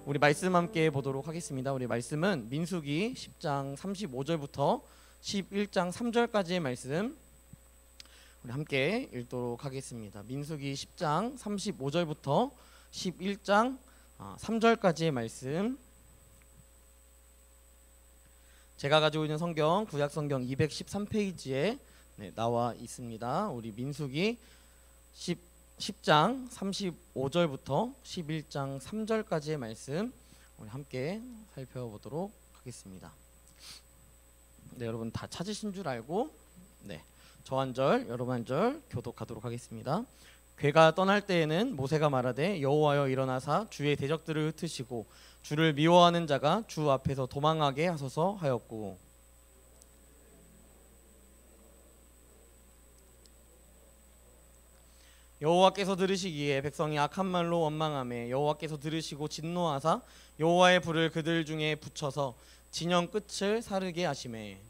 우리 말씀 함께 보도록 하겠습니다. 우리 말씀은 민수기 10장 35절부터 11장 3절까지의 말씀 우리 함께 읽도록 하겠습니다. 민수기 10장 35절부터 11장 3절까지의 말씀, 제가 가지고 있는 성경 구약성경 213페이지에 나와 있습니다. 우리 민수기 10장 35절부터 11장 3절까지의 말씀 우리 함께 살펴보도록 하겠습니다. 네, 여러분 다 찾으신 줄 알고 저 한 절 여러분 한 절 교독하도록 하겠습니다. 괴가 떠날 때에는 모세가 말하되 여호와여 일어나사 주의 대적들을 흩으시고 주를 미워하는 자가 주 앞에서 도망하게 하소서 하였고, 여호와께서 들으시기에 백성이 악한 말로 원망하매 여호와께서 들으시고 진노하사 여호와의 불을 그들 중에 붙여서 진영 끝을 사르게 하시매,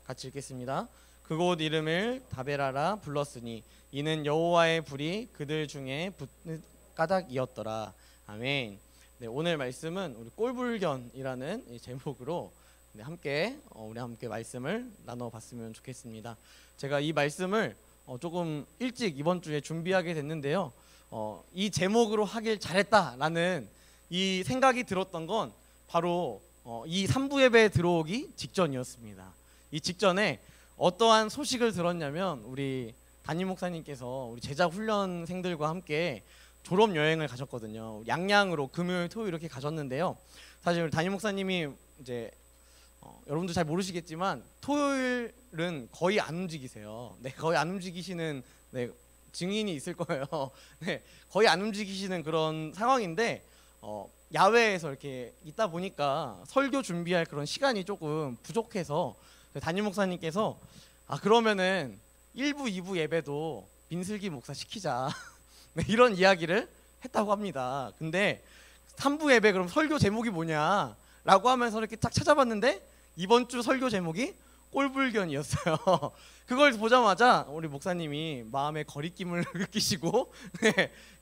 같이 읽겠습니다. 그곳 이름을 다베라라 불렀으니 이는 여호와의 불이 그들 중에 붙는 까닭이었더라. 아멘. 네, 오늘 말씀은 우리 꼴불견이라는 이 제목으로 우리 함께 말씀을 나눠봤으면 좋겠습니다. 제가 이 말씀을 조금 일찍 이번 주에 준비하게 됐는데요. 이 제목으로 하길 잘했다라는 이 생각이 들었던 건 바로 이 3부 예배에 들어오기 직전이었습니다. 이 직전에 어떠한 소식을 들었냐면 우리 담임 목사님께서 우리 제자 훈련생들과 함께 졸업 여행을 가셨거든요. 양양으로 금요일, 토요일 이렇게 가셨는데요. 사실 우리 담임 목사님이 이제 여러분도 잘 모르시겠지만 토요일은 거의 안 움직이세요. 네, 거의 안 움직이시는 증인이 있을 거예요. 네, 거의 안 움직이시는 그런 상황인데 야외에서 이렇게 있다 보니까 설교 준비할 그런 시간이 조금 부족해서 담임 목사님께서 그러면은 1부, 2부 예배도 민슬기 목사 시키자 네, 이런 이야기를 했다고 합니다. 근데 3부 예배 그럼 설교 제목이 뭐냐 라고 하면서 이렇게 딱 찾아봤는데 이번 주 설교 제목이 꼴불견이었어요. 그걸 보자마자 우리 목사님이 마음의 거리낌을 느끼시고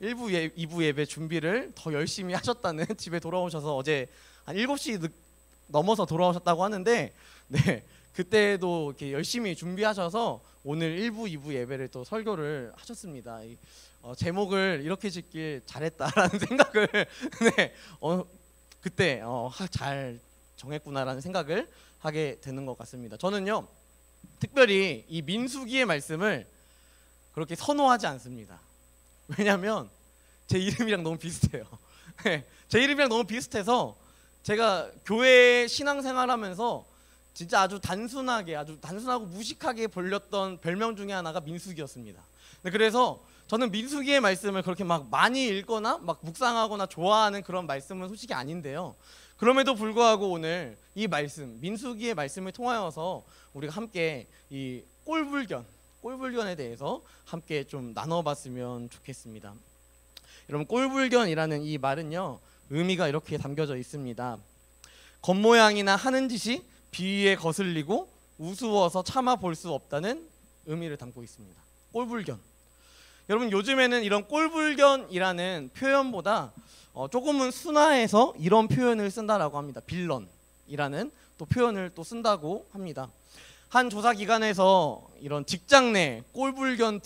1부, 2부 예배 준비를 더 열심히 하셨다는, 집에 돌아오셔서 어제 한 7시 넘어서 돌아오셨다고 하는데 그때도 이렇게 열심히 준비하셔서 오늘 1부, 2부 예배를 또 설교를 하셨습니다. 제목을 이렇게 짓길 잘했다라는 생각을 그때 잘 정했구나라는 생각을 하게 되는 것 같습니다. 저는요 특별히 이 민수기의 말씀을 그렇게 선호하지 않습니다. 왜냐하면 제 이름이랑 너무 비슷해요. 제 이름이랑 너무 비슷해서 제가 교회 신앙생활하면서 진짜 아주 단순하고 무식하게 불렸던 별명 중에 하나가 민수기였습니다. 그래서 저는 민수기의 말씀을 그렇게 막 많이 읽거나 막 묵상하거나 좋아하는 그런 말씀은 솔직히 아닌데요. 그럼에도 불구하고 오늘 이 말씀, 민수기의 말씀을 통하여서 우리가 함께 이 꼴불견에 대해서 함께 좀 나눠봤으면 좋겠습니다. 여러분, 꼴불견이라는 이 말은요 의미가 이렇게 담겨져 있습니다. 겉모양이나 하는 짓이 비위에 거슬리고 우스워서 참아 볼 수 없다는 의미를 담고 있습니다. 꼴불견. 여러분, 요즘에는 이런 꼴불견이라는 표현보다 조금은 순화해서 이런 표현을 쓴다라고 합니다. 빌런이라는 또 표현을 또 쓴다고 합니다. 한 조사기관에서 이런 직장 내 꼴불견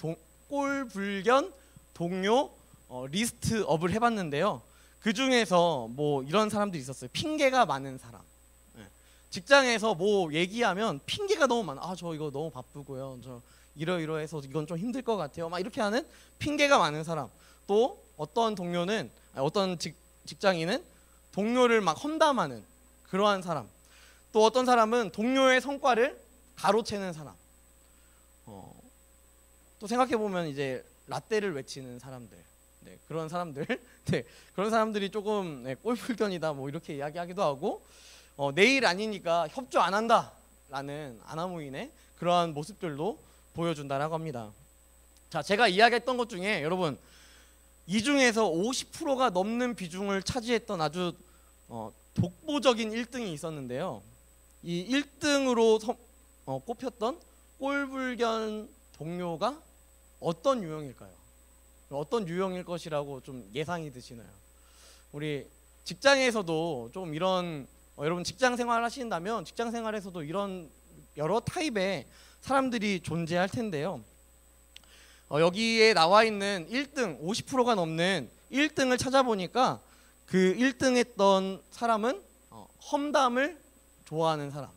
동료 리스트업을 해봤는데요. 그 중에서 뭐 이런 사람들이 있었어요. 핑계가 많은 사람. 직장에서 뭐 얘기하면 핑계가 너무 많아. 저 이거 너무 바쁘고요. 저 이러이러해서 이건 좀 힘들 것 같아요. 막 이렇게 하는 핑계가 많은 사람. 또 어떤 직장인은 동료를 막 험담하는 그러한 사람. 또 어떤 사람은 동료의 성과를 가로채는 사람. 또 생각해 보면 이제 라떼를 외치는 사람들. 그런 사람들. 그런 사람들이 조금 꼴불견이다 뭐 이렇게 이야기하기도 하고. 내일 아니니까 협조 안 한다라는 아나무인의 그러한 모습들도 보여준다라고 합니다. 자, 제가 이야기했던 것 중에 여러분 이 중에서 50%가 넘는 비중을 차지했던 아주 독보적인 1등이 있었는데요. 이 1등으로 꼽혔던 꼴불견 동료가 어떤 유형일까요? 어떤 유형일 것이라고 좀 예상이 드시나요? 우리 직장에서도 좀 이런 여러분 직장 생활 하신다면 직장 생활에서도 이런 여러 타입의 사람들이 존재할 텐데요. 여기에 나와 있는 1등 50%가 넘는 1등을 찾아보니까 그 1등 했던 사람은 험담을 좋아하는 사람,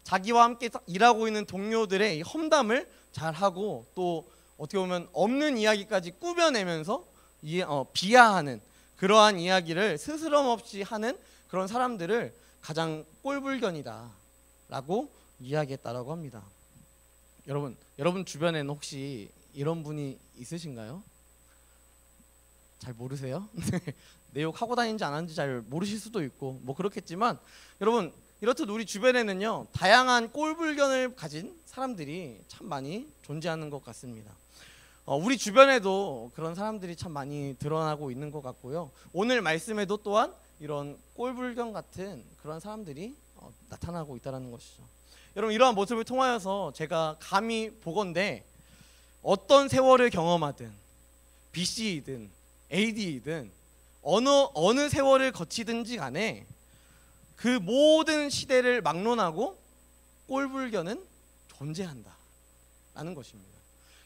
자기와 함께 일하고 있는 동료들의 이 험담을 잘하고 또 어떻게 보면 없는 이야기까지 꾸며내면서 비하하는 그러한 이야기를 스스럼 없이 하는 그런 사람들을 가장 꼴불견이다 라고 이야기했다라고 합니다. 여러분 주변에는 혹시 이런 분이 있으신가요? 잘 모르세요? 내 욕 하고 다니는지 안 하는지 잘 모르실 수도 있고 뭐 그렇겠지만, 여러분 이렇듯 우리 주변에는요 다양한 꼴불견을 가진 사람들이 참 많이 존재하는 것 같습니다. 우리 주변에도 그런 사람들이 참 많이 드러나고 있는 것 같고요. 오늘 말씀에도 또한 이런 꼴불견 같은 그런 사람들이 나타나고 있다는 것이죠. 여러분 이러한 모습을 통하여서 제가 감히 보건대 어떤 세월을 경험하든 BC이든 AD이든 어느 세월을 거치든지 간에 그 모든 시대를 막론하고 꼴불견은 존재한다 라는 것입니다.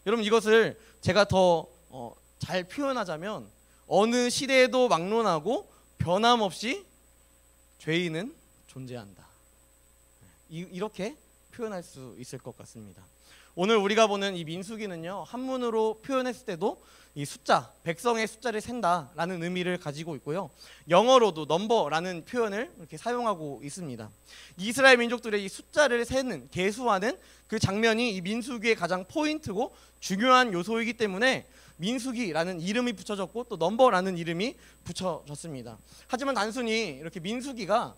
여러분 이것을 제가 더 잘 표현하자면 어느 시대에도 막론하고 변함없이 죄인은 존재한다, 이렇게 표현할 수 있을 것 같습니다. 오늘 우리가 보는 이 민수기는요 한문으로 표현했을 때도 이 숫자, 백성의 숫자를 센다 라는 의미를 가지고 있고요, 영어로도 넘버라는 표현을 이렇게 사용하고 있습니다. 이스라엘 민족들의 이 숫자를 세는, 계수하는 그 장면이 이 민수기의 가장 포인트고 중요한 요소이기 때문에 민수기라는 이름이 붙여졌고 또 넘버라는 이름이 붙여졌습니다. 하지만 단순히 이렇게 민수기가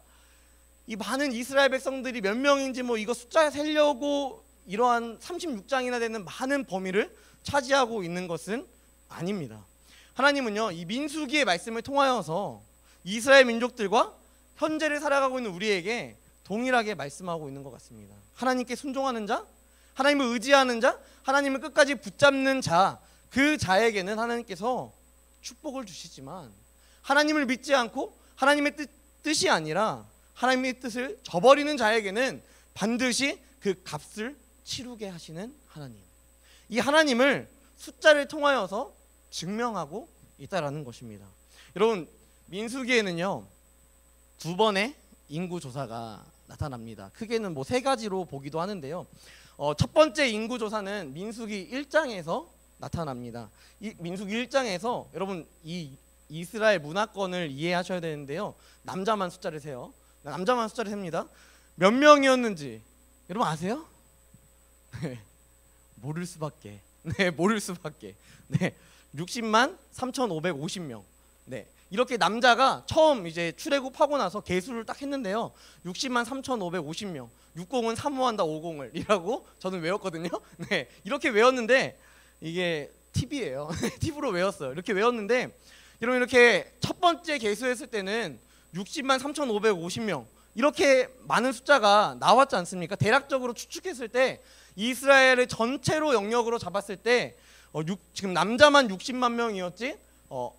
이 많은 이스라엘 백성들이 몇 명인지 뭐 이거 숫자 세려고 이러한 36장이나 되는 많은 범위를 차지하고 있는 것은 아닙니다. 하나님은요 이 민수기의 말씀을 통하여서 이스라엘 민족들과 현재를 살아가고 있는 우리에게 동일하게 말씀하고 있는 것 같습니다. 하나님께 순종하는 자, 하나님을 의지하는 자, 하나님을 끝까지 붙잡는 자, 그 자에게는 하나님께서 축복을 주시지만 하나님을 믿지 않고 하나님의 뜻이 아니라 하나님의 뜻을 저버리는 자에게는 반드시 그 값을 치르게 하시는 하나님, 이 하나님을 숫자를 통하여서 증명하고 있다라는 것입니다. 여러분 민수기에는요 2번의 인구조사가 나타납니다. 크게는 뭐 3가지로 보기도 하는데요, 첫 번째 인구조사는 민수기 1장에서 나타납니다. 이 민수기 1장에서 여러분 이 이스라엘 문화권을 이해하셔야 되는데요, 남자만 숫자를 세요. 남자만 숫자를 셉니다. 몇 명이었는지 여러분 아세요? 네, 모를 수밖에. 모를 수밖에. 60만 3,550명. 이렇게 남자가 처음 이제 출애굽하고 나서 계수를 딱 했는데요, 60만 3,550명. 60은 사모한다 50을 이라고 저는 외웠거든요. 이렇게 외웠는데 이게 팁이에요. 팁으로 외웠어요. 이렇게 외웠는데 여러분 이렇게 첫 번째 계수했을 때는 60만 3,550명 이렇게 많은 숫자가 나왔지 않습니까? 대략적으로 추측했을 때 이스라엘을 전체로 영역으로 잡았을 때 지금 남자만 60만 명이었지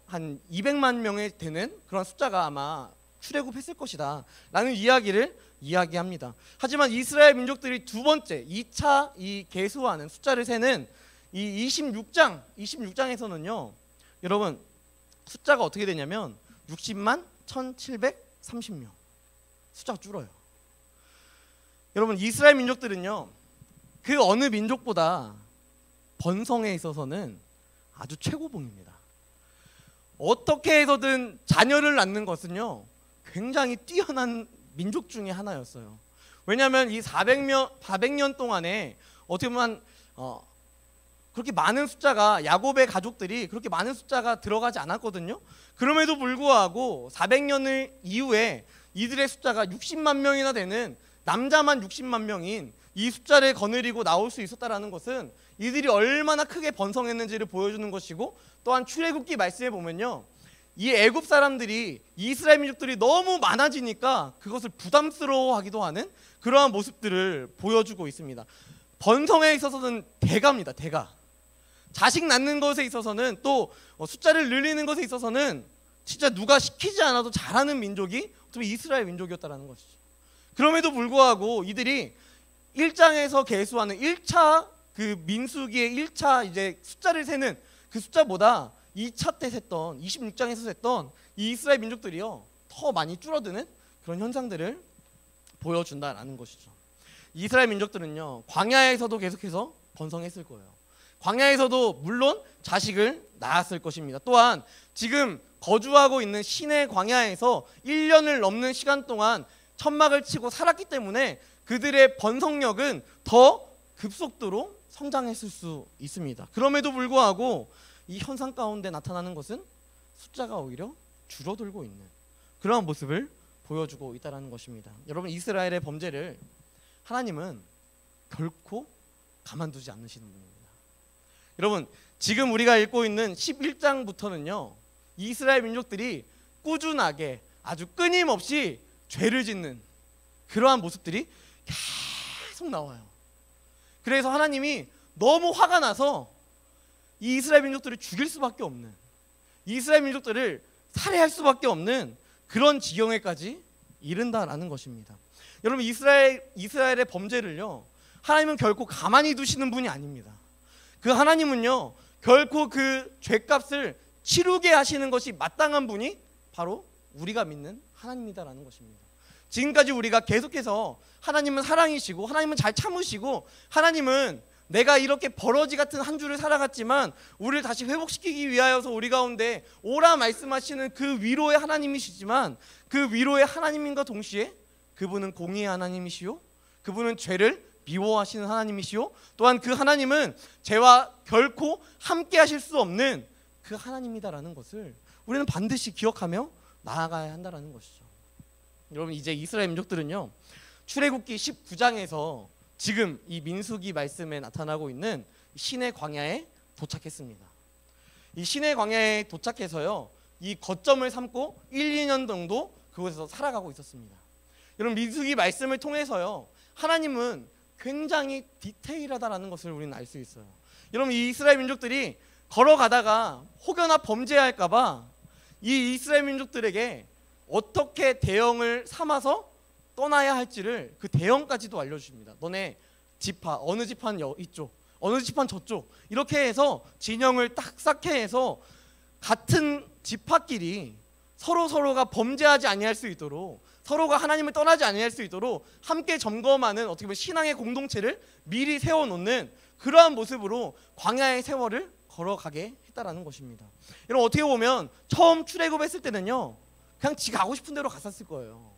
한 200만 명이 되는 그런 숫자가 아마 출애굽했을 것이다 라는 이야기를 이야기합니다. 하지만 이스라엘 민족들이 두 번째 2차 이 계수하는 숫자를 세는 이 26장에서는요 여러분 숫자가 어떻게 되냐면 60만 1730명, 숫자가 줄어요. 여러분 이스라엘 민족들은요 그 어느 민족보다 번성에 있어서는 아주 최고봉입니다. 어떻게 해서든 자녀를 낳는 것은요 굉장히 뛰어난 민족 중에 하나였어요. 왜냐하면 이 400년 동안에 어떻게 보면 그렇게 많은 숫자가, 야곱의 가족들이 그렇게 많은 숫자가 들어가지 않았거든요. 그럼에도 불구하고 400년 이후에 이들의 숫자가 60만 명이나 되는, 남자만 60만 명인 이 숫자를 거느리고 나올 수 있었다는 것은 이들이 얼마나 크게 번성했는지를 보여주는 것이고, 또한 출애굽기 말씀에 보면요 이 애굽 사람들이 이스라엘 민족들이 너무 많아지니까 그것을 부담스러워하기도 하는 그러한 모습들을 보여주고 있습니다. 번성에 있어서는 대가입니다. 대가. 자식 낳는 것에 있어서는 또 숫자를 늘리는 것에 있어서는 진짜 누가 시키지 않아도 잘하는 민족이 좀 이스라엘 민족이었다라는 것이죠. 그럼에도 불구하고 이들이 1장에서 계수하는 1차 그 민수기의 1차 이제 숫자를 세는 그 숫자보다 2차 때 셌던 26장에서 셌던 이 이스라엘 민족들이요 더 많이 줄어드는 그런 현상들을 보여준다라는 것이죠. 이스라엘 민족들은요 광야에서도 계속해서 번성했을 거예요. 광야에서도 물론 자식을 낳았을 것입니다. 또한 지금 거주하고 있는 시내 광야에서 1년을 넘는 시간 동안 천막을 치고 살았기 때문에 그들의 번성력은 더 급속도로 성장했을 수 있습니다. 그럼에도 불구하고 이 현상 가운데 나타나는 것은 숫자가 오히려 줄어들고 있는 그러한 모습을 보여주고 있다는 것입니다. 여러분, 이스라엘의 범죄를 하나님은 결코 가만두지 않으시는 분입니다. 여러분, 지금 우리가 읽고 있는 11장부터는요 이스라엘 민족들이 꾸준하게 아주 끊임없이 죄를 짓는 그러한 모습들이 계속 나와요. 그래서 하나님이 너무 화가 나서 이 이스라엘 민족들을 죽일 수밖에 없는, 이스라엘 민족들을 살해할 수밖에 없는 그런 지경에까지 이른다라는 것입니다. 여러분, 이스라엘의 범죄를요 하나님은 결코 가만히 두시는 분이 아닙니다. 그 하나님은요 결코 그 죄값을 치르게 하시는 것이 마땅한 분이 바로 우리가 믿는 하나님이다라는 것입니다. 지금까지 우리가 계속해서 하나님은 사랑이시고 하나님은 잘 참으시고 하나님은 내가 이렇게 버러지 같은 한 주를 살아갔지만 우리를 다시 회복시키기 위하여서 우리 가운데 오라 말씀하시는 그 위로의 하나님이시지만 그 위로의 하나님인과 동시에 그분은 공의의 하나님이시요 그분은 죄를 미워하시는 하나님이시요 또한 그 하나님은 죄와 결코 함께 하실 수 없는 그 하나님이다라는 것을 우리는 반드시 기억하며 나아가야 한다는 것이죠. 여러분, 이제 이스라엘 민족들은요 출애굽기 19장에서 지금 이 민수기 말씀에 나타나고 있는 시내 광야에 도착했습니다. 이 시내 광야에 도착해서요 이 거점을 삼고 1, 2년 정도 그곳에서 살아가고 있었습니다. 여러분, 민수기 말씀을 통해서요 하나님은 굉장히 디테일하다라는 것을 우리는 알 수 있어요. 여러분, 이 이스라엘 민족들이 걸어가다가 혹여나 범죄할까봐 이 이스라엘 민족들에게 어떻게 대형을 삼아서 떠나야 할지를 그 대형까지도 알려주십니다. 너네 지파, 어느 지파는 이쪽, 어느 지파는 저쪽 이렇게 해서 진영을 딱 쌓게 해서 같은 지파끼리 서로가 범죄하지 아니할 수 있도록 서로가 하나님을 떠나지 아니할 수 있도록 함께 점검하는 어떻게 보면 신앙의 공동체를 미리 세워놓는 그러한 모습으로 광야의 세월을 걸어가게 했다라는 것입니다. 여러분, 어떻게 보면 처음 출애굽했을 때는요 그냥 지가 가고 싶은 대로 갔었을 거예요.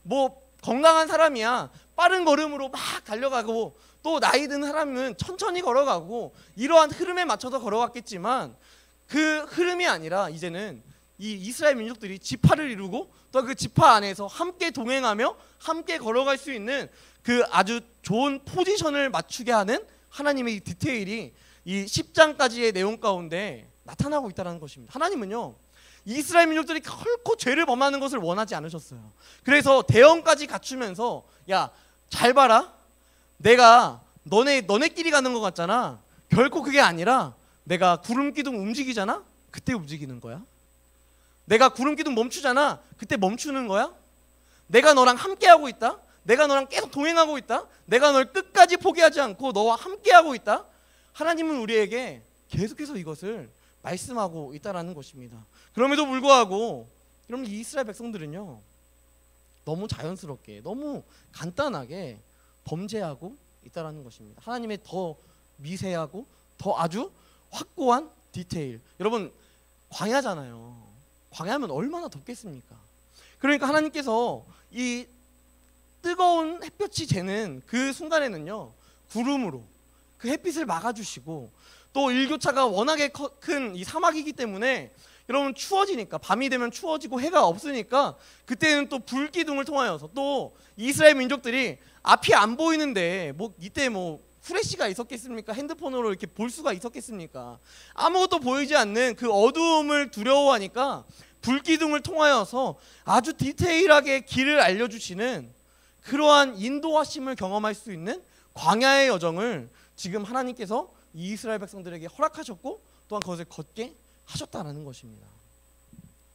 뭐 건강한 사람이야 빠른 걸음으로 막 달려가고 또 나이 든 사람은 천천히 걸어가고 이러한 흐름에 맞춰서 걸어갔겠지만 그 흐름이 아니라 이제는 이 이스라엘 민족들이 지파를 이루고 또 그 지파 안에서 함께 동행하며 함께 걸어갈 수 있는 그 아주 좋은 포지션을 맞추게 하는 하나님의 이 디테일이 이 10장까지의 내용 가운데 나타나고 있다는 것입니다. 하나님은요 이스라엘 민족들이 결코 죄를 범하는 것을 원하지 않으셨어요. 그래서 대형까지 갖추면서 야, 잘 봐라, 내가 너네끼리 가는 것 같잖아. 결코 그게 아니라 내가 구름기둥 움직이잖아, 그때 움직이는 거야. 내가 구름기둥 멈추잖아, 그때 멈추는 거야. 내가 너랑 함께하고 있다, 내가 너랑 계속 동행하고 있다, 내가 널 끝까지 포기하지 않고 너와 함께하고 있다. 하나님은 우리에게 계속해서 이것을 말씀하고 있다는 것입니다. 그럼에도 불구하고 여러분, 이 이스라엘 백성들은요 너무 자연스럽게 너무 간단하게 범죄하고 있다는 것입니다. 하나님의 더 미세하고 더 아주 확고한 디테일. 여러분, 광야잖아요. 광야면 얼마나 덥겠습니까? 그러니까 하나님께서 이 뜨거운 햇볕이 재는 그 순간에는요 구름으로 그 햇빛을 막아주시고 또 일교차가 워낙에 큰 이 사막이기 때문에 여러분 추워지니까 밤이 되면 추워지고 해가 없으니까 그때는 또 불기둥을 통하여서 또 이스라엘 민족들이 앞이 안 보이는데 뭐 이때 뭐 후레쉬가 있었겠습니까? 핸드폰으로 이렇게 볼 수가 있었겠습니까? 아무것도 보이지 않는 그 어두움을 두려워하니까 불기둥을 통하여서 아주 디테일하게 길을 알려주시는 그러한 인도하심을 경험할 수 있는 광야의 여정을 지금 하나님께서 이 이스라엘 백성들에게 허락하셨고 또한 그것을 걷게 하셨다라는 것입니다.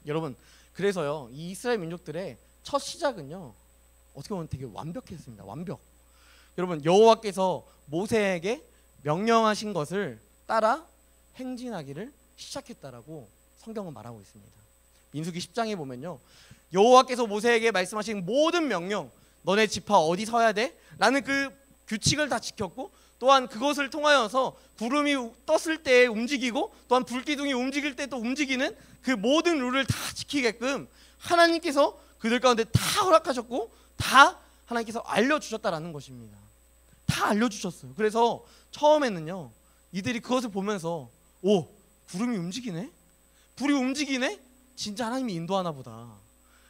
여러분, 그래서요 이 이스라엘 민족들의 첫 시작은요 어떻게 보면 되게 완벽했습니다. 완벽. 여러분, 여호와께서 모세에게 명령하신 것을 따라 행진하기를 시작했다라고 성경은 말하고 있습니다. 민수기 10장에 보면요, 여호와께서 모세에게 말씀하신 모든 명령, 너네 지파 어디 서야 돼? 라는 그 규칙을 다 지켰고, 또한 그것을 통하여서 구름이 떴을 때 움직이고 또한 불기둥이 움직일 때 또 움직이는 그 모든 룰을 다 지키게끔 하나님께서 그들 가운데 다 허락하셨고 다 하나님께서 알려주셨다라는 것입니다. 다 알려주셨어요. 그래서 처음에는요 이들이 그것을 보면서 오, 구름이 움직이네? 불이 움직이네? 진짜 하나님이 인도하나 보다,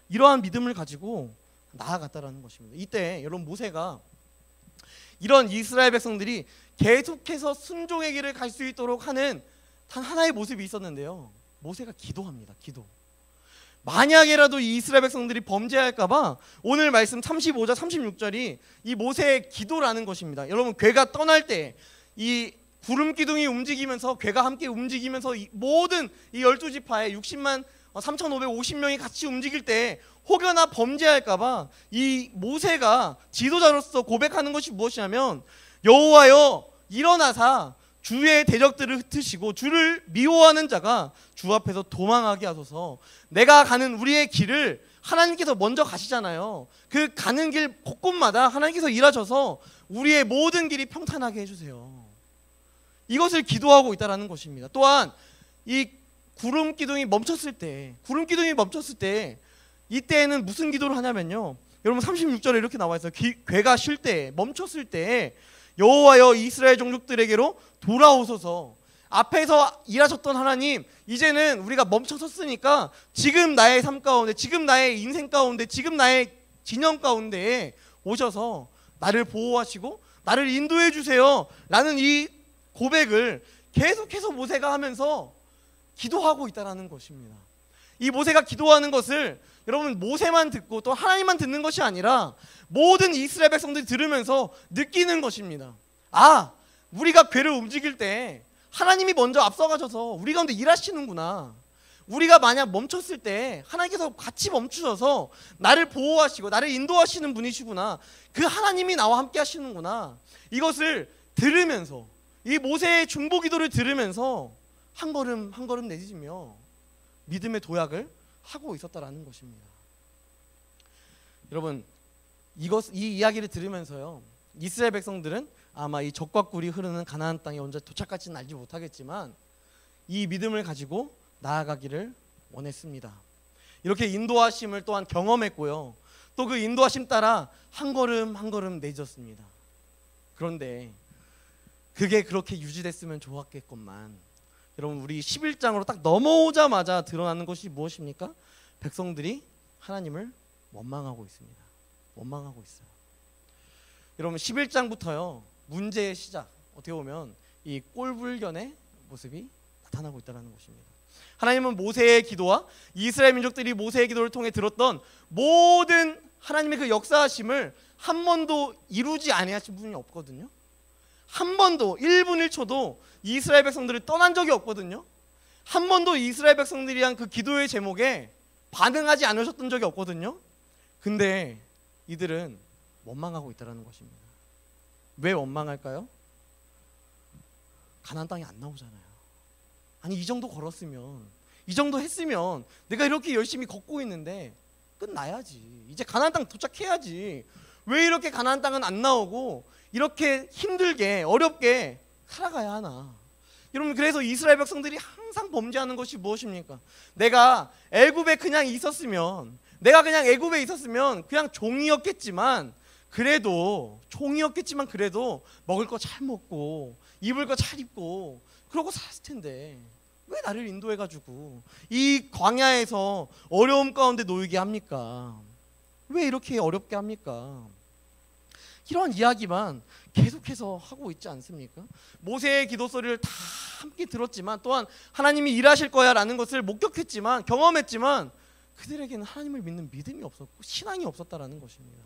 이러한 믿음을 가지고 나아갔다라는 것입니다. 이때 여러분, 모세가 이런 이스라엘 백성들이 계속해서 순종의 길을 갈 수 있도록 하는 단 하나의 모습이 있었는데요, 모세가 기도합니다. 기도. 만약에라도 이 이스라엘 백성들이 범죄할까봐 오늘 말씀 35절 36절이 이 모세의 기도라는 것입니다. 여러분, 괴가 떠날 때 이 구름 기둥이 움직이면서 괴가 함께 움직이면서 모든 이 12지파의 60만 3,550명이 같이 움직일 때 혹여나 범죄할까봐 이 모세가 지도자로서 고백하는 것이 무엇이냐면, 여호와여 일어나사 주의 대적들을 흩으시고 주를 미워하는 자가 주 앞에서 도망하게 하소서. 내가 가는 우리의 길을 하나님께서 먼저 가시잖아요. 그 가는 길 곳곳마다 하나님께서 일하셔서 우리의 모든 길이 평탄하게 해주세요. 이것을 기도하고 있다는 것입니다. 또한 이 구름 기둥이 멈췄을 때 이때에는 무슨 기도를 하냐면요, 여러분 36절에 이렇게 나와 있어요. 괴가 쉴 때, 멈췄을 때 여호와여 이스라엘 종족들에게로 돌아오소서. 앞에서 일하셨던 하나님, 이제는 우리가 멈춰섰으니까 지금 나의 삶 가운데, 지금 나의 인생 가운데, 지금 나의 진영 가운데에 오셔서 나를 보호하시고 나를 인도해 주세요 라는 이 고백을 계속해서 모세가 하면서 기도하고 있다는 것입니다. 이 모세가 기도하는 것을 여러분, 모세만 듣고 또 하나님만 듣는 것이 아니라 모든 이스라엘 백성들이 들으면서 느끼는 것입니다. 아, 우리가 괴를 움직일 때 하나님이 먼저 앞서가셔서 우리 가운데 일하시는구나. 우리가 만약 멈췄을 때 하나님께서 같이 멈추셔서 나를 보호하시고 나를 인도하시는 분이시구나. 그 하나님이 나와 함께 하시는구나. 이것을 들으면서, 이 모세의 중보 기도를 들으면서 한 걸음 한 걸음 내딛으며 믿음의 도약을 하고 있었다라는 것입니다. 여러분, 이 이야기를 들으면서요, 이스라엘 백성들은 아마 이 적과 꿀이 흐르는 가나안 땅에 언제 도착할지는 알지 못하겠지만 이 믿음을 가지고 나아가기를 원했습니다. 이렇게 인도하심을 또한 경험했고요, 또 그 인도하심 따라 한 걸음 한 걸음 내딛었습니다. 그런데 그게 그렇게 유지됐으면 좋았겠건만, 여러분, 우리 11장으로 딱 넘어오자마자 드러나는 것이 무엇입니까? 백성들이 하나님을 원망하고 있습니다. 원망하고 있어요. 여러분, 11장부터요 문제의 시작, 어떻게 보면 이 꼴불견의 모습이 나타나고 있다는 것입니다. 하나님은 모세의 기도와 이스라엘 민족들이 모세의 기도를 통해 들었던 모든 하나님의 그 역사하심을 한 번도 이루지 아니하신 분이 없거든요. 한 번도 1분 1초도 이스라엘 백성들을 떠난 적이 없거든요. 한 번도 이스라엘 백성들이 한 그 기도의 제목에 반응하지 않으셨던 적이 없거든요. 근데 이들은 원망하고 있다는 것입니다. 왜 원망할까요? 가나안 땅이 안 나오잖아요. 아니, 이 정도 걸었으면, 이 정도 했으면, 내가 이렇게 열심히 걷고 있는데 끝나야지. 이제 가나안 땅 도착해야지. 왜 이렇게 가나안 땅은 안 나오고 이렇게 힘들게 어렵게 살아가야 하나? 여러분, 그래서 이스라엘 백성들이 항상 범죄하는 것이 무엇입니까? 내가 애굽에 그냥 있었으면, 내가 그냥 애굽에 있었으면 그냥 종이었겠지만 그래도 먹을 거 잘 먹고 입을 거 잘 입고 그러고 살았을 텐데 왜 나를 인도해가지고 이 광야에서 어려움 가운데 놓이게 합니까? 왜 이렇게 어렵게 합니까? 이러한 이야기만 계속해서 하고 있지 않습니까? 모세의 기도 소리를 다 함께 들었지만, 또한 하나님이 일하실 거야 라는 것을 목격했지만, 경험했지만 그들에게는 하나님을 믿는 믿음이 없었고 신앙이 없었다라는 것입니다.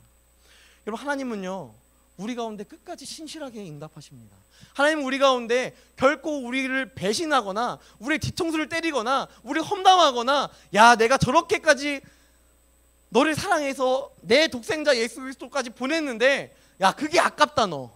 여러분, 하나님은요 우리 가운데 끝까지 신실하게 응답하십니다. 하나님은 우리 가운데 결코 우리를 배신하거나 우리의 뒤통수를 때리거나 우리를 험담하거나 야 내가 저렇게까지 너를 사랑해서 내 독생자 예수 그리스도까지 보냈는데 야 그게 아깝다 너.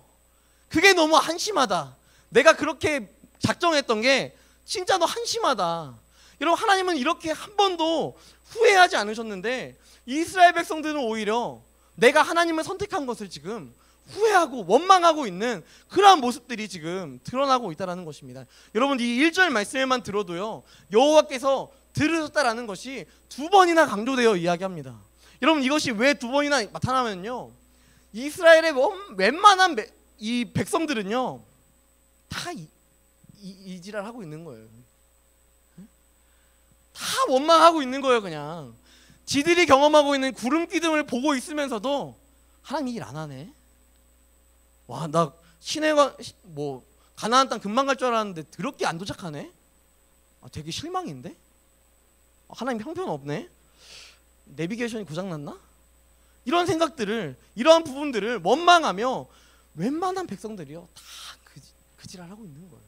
그게 너무 한심하다. 내가 그렇게 작정했던 게 진짜 너 한심하다. 여러분 하나님은 이렇게 한 번도 후회하지 않으셨는데 이스라엘 백성들은 오히려 내가 하나님을 선택한 것을 지금 후회하고 원망하고 있는 그러한 모습들이 지금 드러나고 있다는 것입니다. 여러분 이 1절 말씀에만 들어도요 여호와께서 들으셨다라는 것이 2번이나 강조되어 이야기합니다. 여러분 이것이 왜 2번이나 나타나면요 이스라엘의 웬만한 이 백성들은요 다 이지랄하고 있는 거예요. 다 원망하고 있는 거예요. 그냥 지들이 경험하고 있는 구름 기둥을 보고 있으면서도 하나님 일 안 하네. 와 나 시내가 뭐 가나안 땅 금방 갈 줄 알았는데 더럽게 안 도착하네. 되게 실망인데. 하나님 형편없네. 내비게이션이 고장났나? 이런 생각들을 이러한 부분들을 원망하며 웬만한 백성들이요 다 그지랄하고 있는 거예요.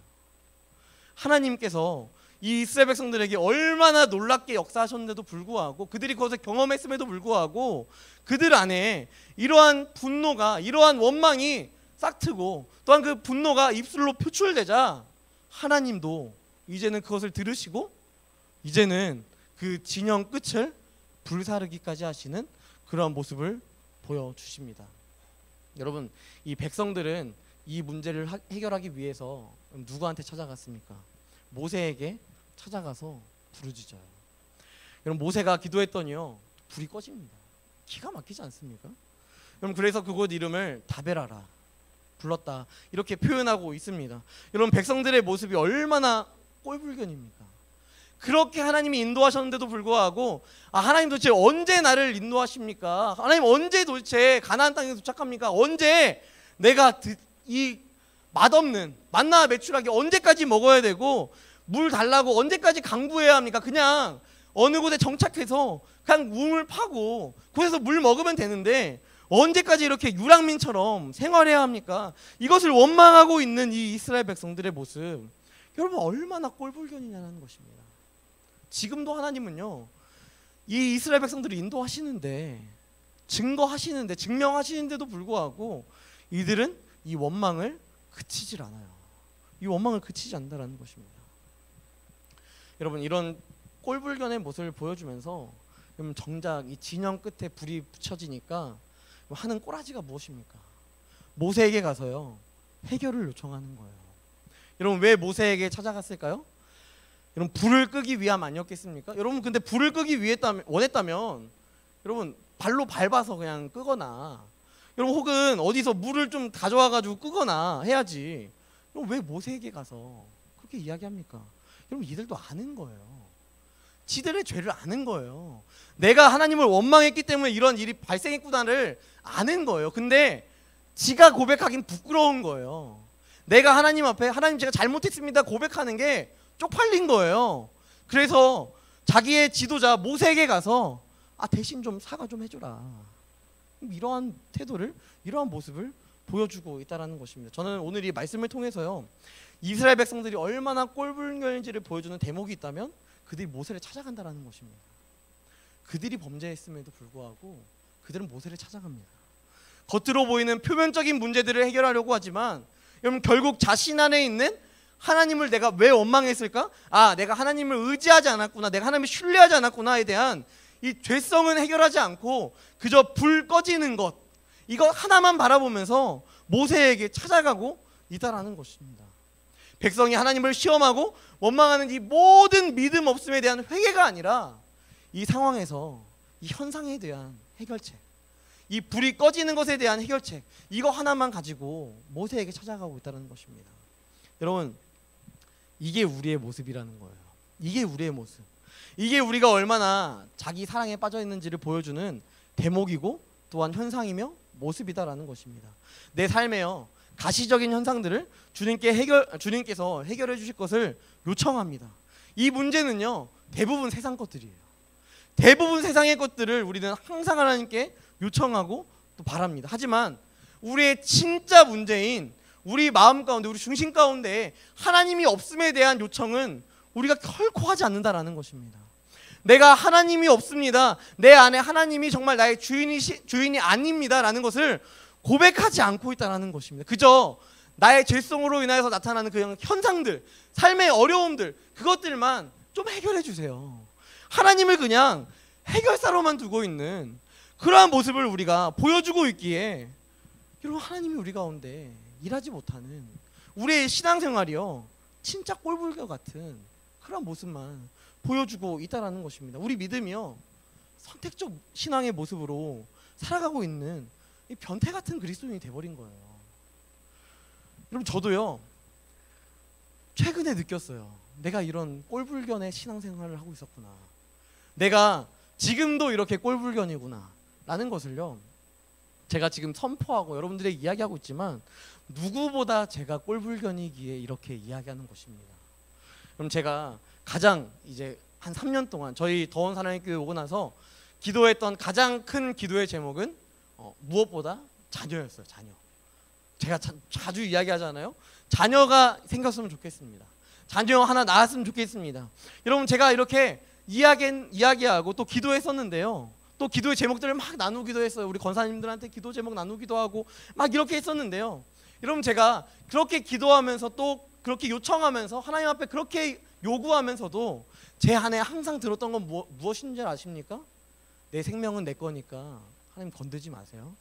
하나님께서 이 이스라엘 백성들에게 얼마나 놀랍게 역사하셨는데도 불구하고 그들이 그것을 경험했음에도 불구하고 그들 안에 이러한 분노가 이러한 원망이 싹트고 또한 그 분노가 입술로 표출되자 하나님도 이제는 그것을 들으시고 이제는 그 진영 끝을 불사르기까지 하시는 그러한 모습을 보여주십니다. 여러분 이 백성들은 이 문제를 해결하기 위해서 누구한테 찾아갔습니까? 모세에게 찾아가서 부르짖어요. 여러분 모세가 기도했더니요 불이 꺼집니다. 기가 막히지 않습니까? 여러분 그래서 그곳 이름을 다베라라 불렀다 이렇게 표현하고 있습니다. 여러분 백성들의 모습이 얼마나 꼴불견입니까? 그렇게 하나님이 인도하셨는데도 불구하고 하나님 도대체 언제 나를 인도하십니까? 하나님 언제 도대체 가나안 땅에 도착합니까? 언제 내가 이 맛없는 만나 메추라기 언제까지 먹어야 되고 물 달라고 언제까지 강구해야 합니까? 그냥 어느 곳에 정착해서 그냥 우물 파고 그래서 물 먹으면 되는데 언제까지 이렇게 유랑민처럼 생활해야 합니까? 이것을 원망하고 있는 이 이스라엘 백성들의 모습 여러분 얼마나 꼴불견이냐는 것입니다. 지금도 하나님은요 이 이스라엘 백성들을 인도하시는데 증거하시는데 증명하시는데도 불구하고 이들은 이 원망을 그치질 않아요. 이 원망을 그치지 않는다는 것입니다. 여러분 이런 꼴불견의 모습을 보여주면서 정작 이 진영 끝에 불이 붙여지니까 하는 꼬라지가 무엇입니까? 모세에게 가서요 해결을 요청하는 거예요. 여러분 왜 모세에게 찾아갔을까요? 여러분 불을 끄기 위함 아니었겠습니까? 여러분 근데 불을 끄기 원했다면 여러분 발로 밟아서 그냥 끄거나 여러분 혹은 어디서 물을 좀 가져와 가지고 끄거나 해야지. 여러분 왜 모세에게 가서 그렇게 이야기합니까? 여러분 이들도 아는 거예요. 지들의 죄를 아는 거예요. 내가 하나님을 원망했기 때문에 이런 일이 발생했구나를 아는 거예요. 근데 지가 고백하긴 부끄러운 거예요. 내가 하나님 앞에 하나님 제가 잘못했습니다 고백하는 게 쪽팔린 거예요. 그래서 자기의 지도자 모세에게 가서 대신 좀 사과 좀 해줘라. 이러한 태도를 이러한 모습을 보여주고 있다는 것입니다. 저는 오늘 이 말씀을 통해서요 이스라엘 백성들이 얼마나 꼴불견인지를 보여주는 대목이 있다면 그들이 모세를 찾아간다는 것입니다. 그들이 범죄했음에도 불구하고 그들은 모세를 찾아갑니다. 겉으로 보이는 표면적인 문제들을 해결하려고 하지만 여러분 결국 자신 안에 있는 하나님을 내가 왜 원망했을까? 내가 하나님을 의지하지 않았구나, 내가 하나님을 신뢰하지 않았구나에 대한 이 죄성은 해결하지 않고 그저 불 꺼지는 것 이거 하나만 바라보면서 모세에게 찾아가고 있다라는 것입니다. 백성이 하나님을 시험하고 원망하는 이 모든 믿음 없음에 대한 회개가 아니라 이 상황에서 이 현상에 대한 해결책, 이 불이 꺼지는 것에 대한 해결책 이거 하나만 가지고 모세에게 찾아가고 있다는 것입니다. 여러분 이게 우리의 모습이라는 거예요. 이게 우리의 모습. 이게 우리가 얼마나 자기 사랑에 빠져 있는지를 보여주는 대목이고 또한 현상이며 모습이다라는 것입니다. 내 삶에요 가시적인 현상들을 주님께서 해결해 주실 것을 요청합니다. 이 문제는요 대부분 세상 것들이에요. 대부분 세상의 것들을 우리는 항상 하나님께 요청하고 또 바랍니다. 하지만 우리의 진짜 문제인 우리 마음 가운데, 우리 중심 가운데 하나님이 없음에 대한 요청은 우리가 결코 하지 않는다라는 것입니다. 내가 하나님이 없습니다, 내 안에 하나님이 정말 나의 주인이 아닙니다라는 것을 고백하지 않고 있다는 것입니다. 그저 나의 죄성으로 인하여서 나타나는 그 현상들, 삶의 어려움들, 그것들만 좀 해결해 주세요. 하나님을 그냥 해결사로만 두고 있는 그러한 모습을 우리가 보여주고 있기에, 여러분, 하나님이 우리 가운데 일하지 못하는 우리의 신앙생활이요, 진짜 꼴불교 같은 그런 모습만 보여주고 있다라는 것입니다. 우리 믿음이요, 선택적 신앙의 모습으로 살아가고 있는 이 변태 같은 그리스도인이 돼버린 거예요. 여러분, 저도요 최근에 느꼈어요. 내가 이런 꼴불견의 신앙생활을 하고 있었구나, 내가 지금도 이렇게 꼴불견이구나 라는 것을요, 제가 지금 선포하고 여러분들에게 이야기하고 있지만 누구보다 제가 꼴불견이기에 이렇게 이야기하는 것입니다. 그럼 제가 가장 이제 한 3년 동안 저희 더운 사랑의 교회 오고 나서 기도했던 가장 큰 기도의 제목은 무엇보다 자녀였어요. 자녀. 제가 자주 이야기하잖아요. 자녀가 생겼으면 좋겠습니다. 자녀 하나 낳았으면 좋겠습니다. 여러분, 제가 이렇게 이야기하고 또 기도했었는데요, 또 기도의 제목들을 막 나누기도 했어요. 우리 권사님들한테 기도 제목 나누기도 하고 막 이렇게 했었는데요, 여러분, 제가 그렇게 기도하면서 또 그렇게 요청하면서 하나님 앞에 그렇게 요구하면서도 제 안에 항상 들었던 건 무엇인지 아십니까? 내 생명은 내 거니까 하나님 건들지 마세요.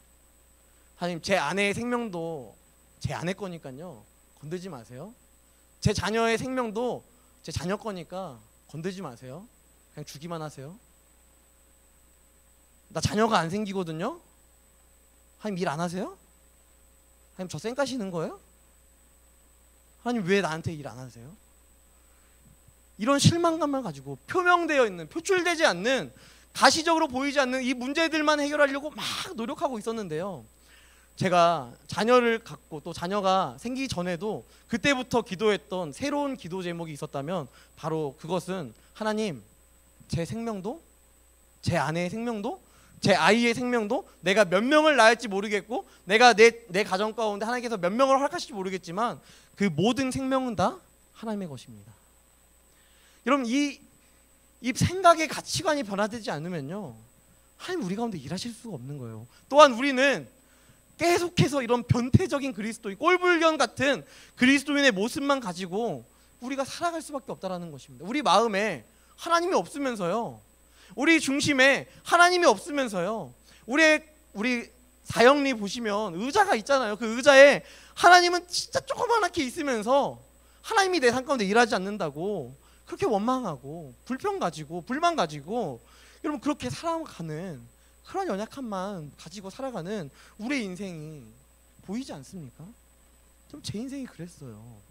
하나님, 제 아내의 생명도 제 아내 거니까요 건들지 마세요. 제 자녀의 생명도 제 자녀 거니까 건들지 마세요. 그냥 주기만 하세요. 나 자녀가 안 생기거든요. 하나님, 일 안 하세요? 하나님, 저 쌩까시는 거예요? 하나님, 왜 나한테 일 안 하세요? 이런 실망감만 가지고 표명되어 있는, 표출되지 않는, 가시적으로 보이지 않는 이 문제들만 해결하려고 막 노력하고 있었는데요, 제가 자녀를 갖고 또 자녀가 생기기 전에도 그때부터 기도했던 새로운 기도 제목이 있었다면 바로 그것은, 하나님, 제 생명도, 제 아내의 생명도, 제 아이의 생명도, 내가 몇 명을 낳을지 모르겠고 내가 내 가정 가운데 하나님께서 몇 명을 허락하실지 모르겠지만 그 모든 생명은 다 하나님의 것입니다. 여러분, 이 생각의 가치관이 변화되지 않으면요, 하나님 우리 가운데 일하실 수가 없는 거예요. 또한 우리는 계속해서 이런 변태적인 그리스도인, 꼴불견 같은 그리스도인의 모습만 가지고 우리가 살아갈 수밖에 없다는 것입니다. 우리 마음에 하나님이 없으면서요, 우리 중심에 하나님이 없으면서요, 우리 사형리 보시면 의자가 있잖아요. 그 의자에 하나님은 진짜 조그맣게 있으면서 하나님이 내 삶 가운데 일하지 않는다고 그렇게 원망하고 불평 가지고 불만 가지고, 여러분, 그렇게 살아가는 그런 연약함만 가지고 살아가는 우리의 인생이 보이지 않습니까? 좀 제 인생이 그랬어요.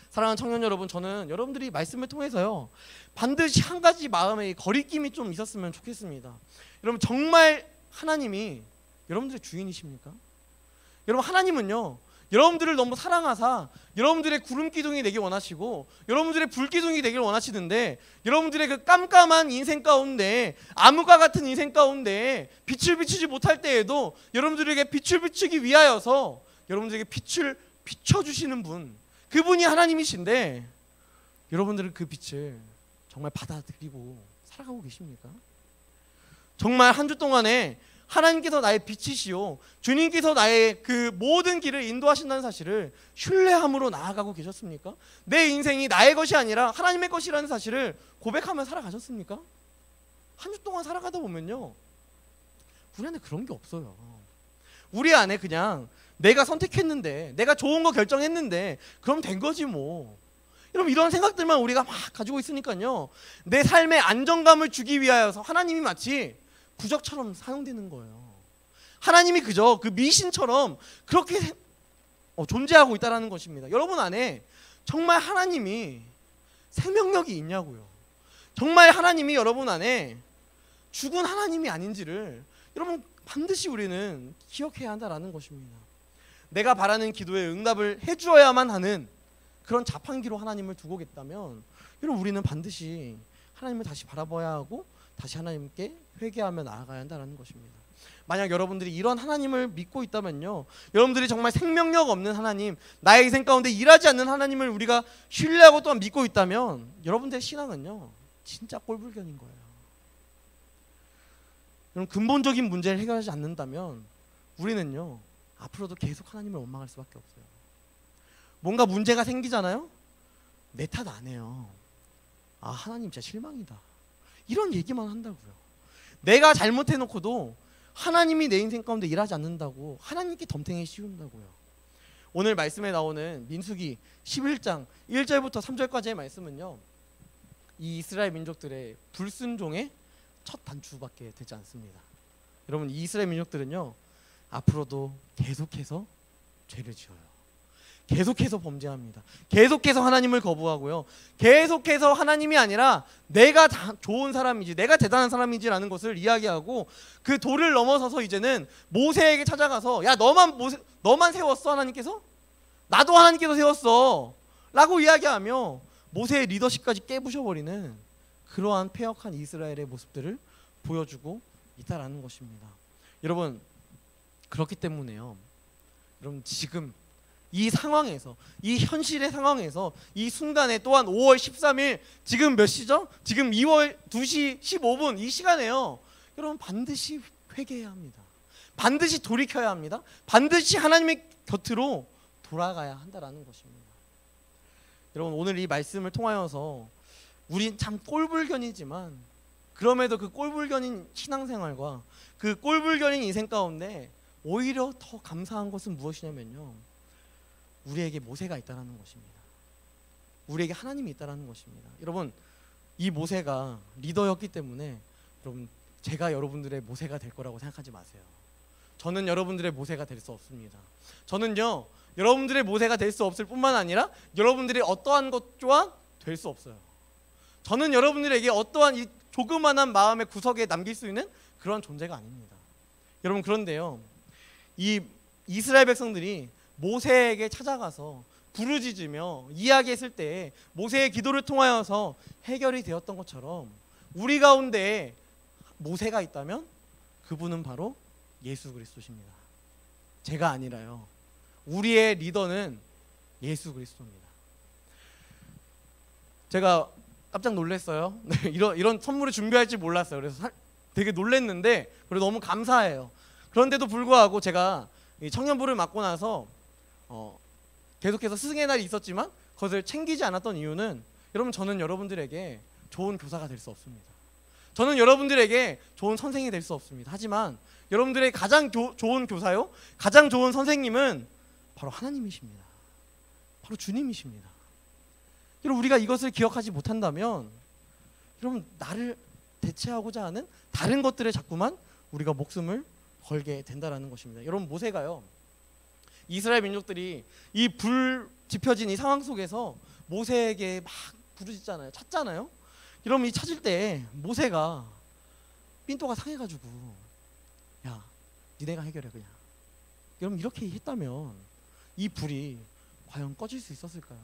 사랑하는 청년 여러분, 저는 여러분들이 말씀을 통해서요 반드시 한 가지 마음의 거리낌이 좀 있었으면 좋겠습니다. 여러분, 정말 하나님이 여러분들의 주인이십니까? 여러분, 하나님은요 여러분들을 너무 사랑하사 여러분들의 구름 기둥이 되길 원하시고 여러분들의 불 기둥이 되길 원하시는데, 여러분들의 그 깜깜한 인생 가운데, 암흑과 같은 인생 가운데 빛을 비추지 못할 때에도 여러분들에게 빛을 비추기 위하여서 여러분들에게 빛을 비춰주시는 분, 그분이 하나님이신데 여러분들은 그 빛을 정말 받아들이고 살아가고 계십니까? 정말 한 주 동안에 하나님께서 나의 빛이시오, 주님께서 나의 그 모든 길을 인도하신다는 사실을 신뢰함으로 나아가고 계셨습니까? 내 인생이 나의 것이 아니라 하나님의 것이라는 사실을 고백하며 살아가셨습니까? 한 주 동안 살아가다 보면요, 우리 안에 그런 게 없어요. 우리 안에 그냥 내가 선택했는데, 내가 좋은 거 결정했는데 그럼 된 거지 뭐. 여러분, 이런 생각들만 우리가 막 가지고 있으니까요, 내 삶에 안정감을 주기 위하여서 하나님이 마치 부적처럼 사용되는 거예요. 하나님이 그저 그 미신처럼 그렇게 존재하고 있다는 것입니다. 여러분 안에 정말 하나님이 생명력이 있냐고요. 정말 하나님이 여러분 안에 죽은 하나님이 아닌지를 여러분 반드시 우리는 기억해야 한다는 것입니다. 내가 바라는 기도에 응답을 해주어야만 하는 그런 자판기로 하나님을 두고 있다면, 여러분, 우리는 반드시 하나님을 다시 바라봐야 하고 다시 하나님께 회개하며 나아가야 한다는 것입니다. 만약 여러분들이 이런 하나님을 믿고 있다면요, 여러분들이 정말 생명력 없는 하나님, 나의 인생 가운데 일하지 않는 하나님을 우리가 신뢰하고 또한 믿고 있다면 여러분들의 신앙은요 진짜 꼴불견인 거예요. 여러분, 근본적인 문제를 해결하지 않는다면 우리는요 앞으로도 계속 하나님을 원망할 수밖에 없어요. 뭔가 문제가 생기잖아요, 내 탓 안 해요. 아, 하나님 진짜 실망이다, 이런 얘기만 한다고요. 내가 잘못해놓고도 하나님이 내 인생 가운데 일하지 않는다고 하나님께 덤탱이 씌운다고요. 오늘 말씀에 나오는 민수기 11장 1절부터 3절까지의 말씀은요, 이 이스라엘 민족들의 불순종의 첫 단추밖에 되지 않습니다. 여러분, 이 이스라엘 민족들은요 앞으로도 계속해서 죄를 지어요. 계속해서 범죄합니다. 계속해서 하나님을 거부하고요, 계속해서 하나님이 아니라 내가 좋은 사람이지, 내가 대단한 사람이지라는 것을 이야기하고, 그 도를 넘어서서 이제는 모세에게 찾아가서 야, 너만 세웠어 하나님께서? 나도 하나님께서 세웠어 라고 이야기하며 모세의 리더십까지 깨부셔버리는 그러한 패역한 이스라엘의 모습들을 보여주고 있다라는 것입니다. 여러분, 그렇기 때문에요, 여러분 지금 이 상황에서, 이 현실의 상황에서, 이 순간에, 또한 5월 13일 지금 몇 시죠? 지금 2월 2시 15분 이 시간에요, 여러분 반드시 회개해야 합니다. 반드시 돌이켜야 합니다. 반드시 하나님의 곁으로 돌아가야 한다라는 것입니다. 여러분, 오늘 이 말씀을 통하여서 우린 참 꼴불견이지만 그럼에도 그 꼴불견인 신앙생활과 그 꼴불견인 인생 가운데 오히려 더 감사한 것은 무엇이냐면요, 우리에게 모세가 있다는 것입니다. 우리에게 하나님이 있다는 것입니다. 여러분, 이 모세가 리더였기 때문에 여러분, 제가 여러분들의 모세가 될 거라고 생각하지 마세요. 저는 여러분들의 모세가 될 수 없습니다. 저는요 여러분들의 모세가 될 수 없을 뿐만 아니라 여러분들이 어떠한 것 또한 될 수 없어요. 저는 여러분들에게 어떠한 이 조그만한 마음의 구석에 남길 수 있는 그런 존재가 아닙니다. 여러분, 그런데요, 이 이스라엘 백성들이 모세에게 찾아가서 부르짖으며 이야기했을 때 모세의 기도를 통하여서 해결이 되었던 것처럼 우리 가운데 모세가 있다면 그분은 바로 예수 그리스도십니다. 제가 아니라요, 우리의 리더는 예수 그리스도입니다. 제가 깜짝 놀랐어요. 이런 선물을 준비할 줄 몰랐어요. 그래서 되게 놀랐는데 그래도 너무 감사해요. 그런데도 불구하고 제가 청년부를 맡고 나서 계속해서 스승의 날이 있었지만 그것을 챙기지 않았던 이유는, 여러분, 저는 여러분들에게 좋은 교사가 될 수 없습니다. 저는 여러분들에게 좋은 선생이 될 수 없습니다. 하지만 여러분들의 가장 좋은 교사요, 가장 좋은 선생님은 바로 하나님이십니다. 바로 주님이십니다. 여러분, 우리가 이것을 기억하지 못한다면 여러분, 나를 대체하고자 하는 다른 것들에 자꾸만 우리가 목숨을 걸게 된다는 것입니다. 여러분, 모세가요, 이스라엘 민족들이 이 불 지펴진 이 상황 속에서 모세에게 막 부르짖잖아요, 찾잖아요. 여러분, 이 찾을 때 모세가 삔또가 상해가지고 야, 니네가 해결해 그냥. 여러분, 이렇게 했다면 이 불이 과연 꺼질 수 있었을까요?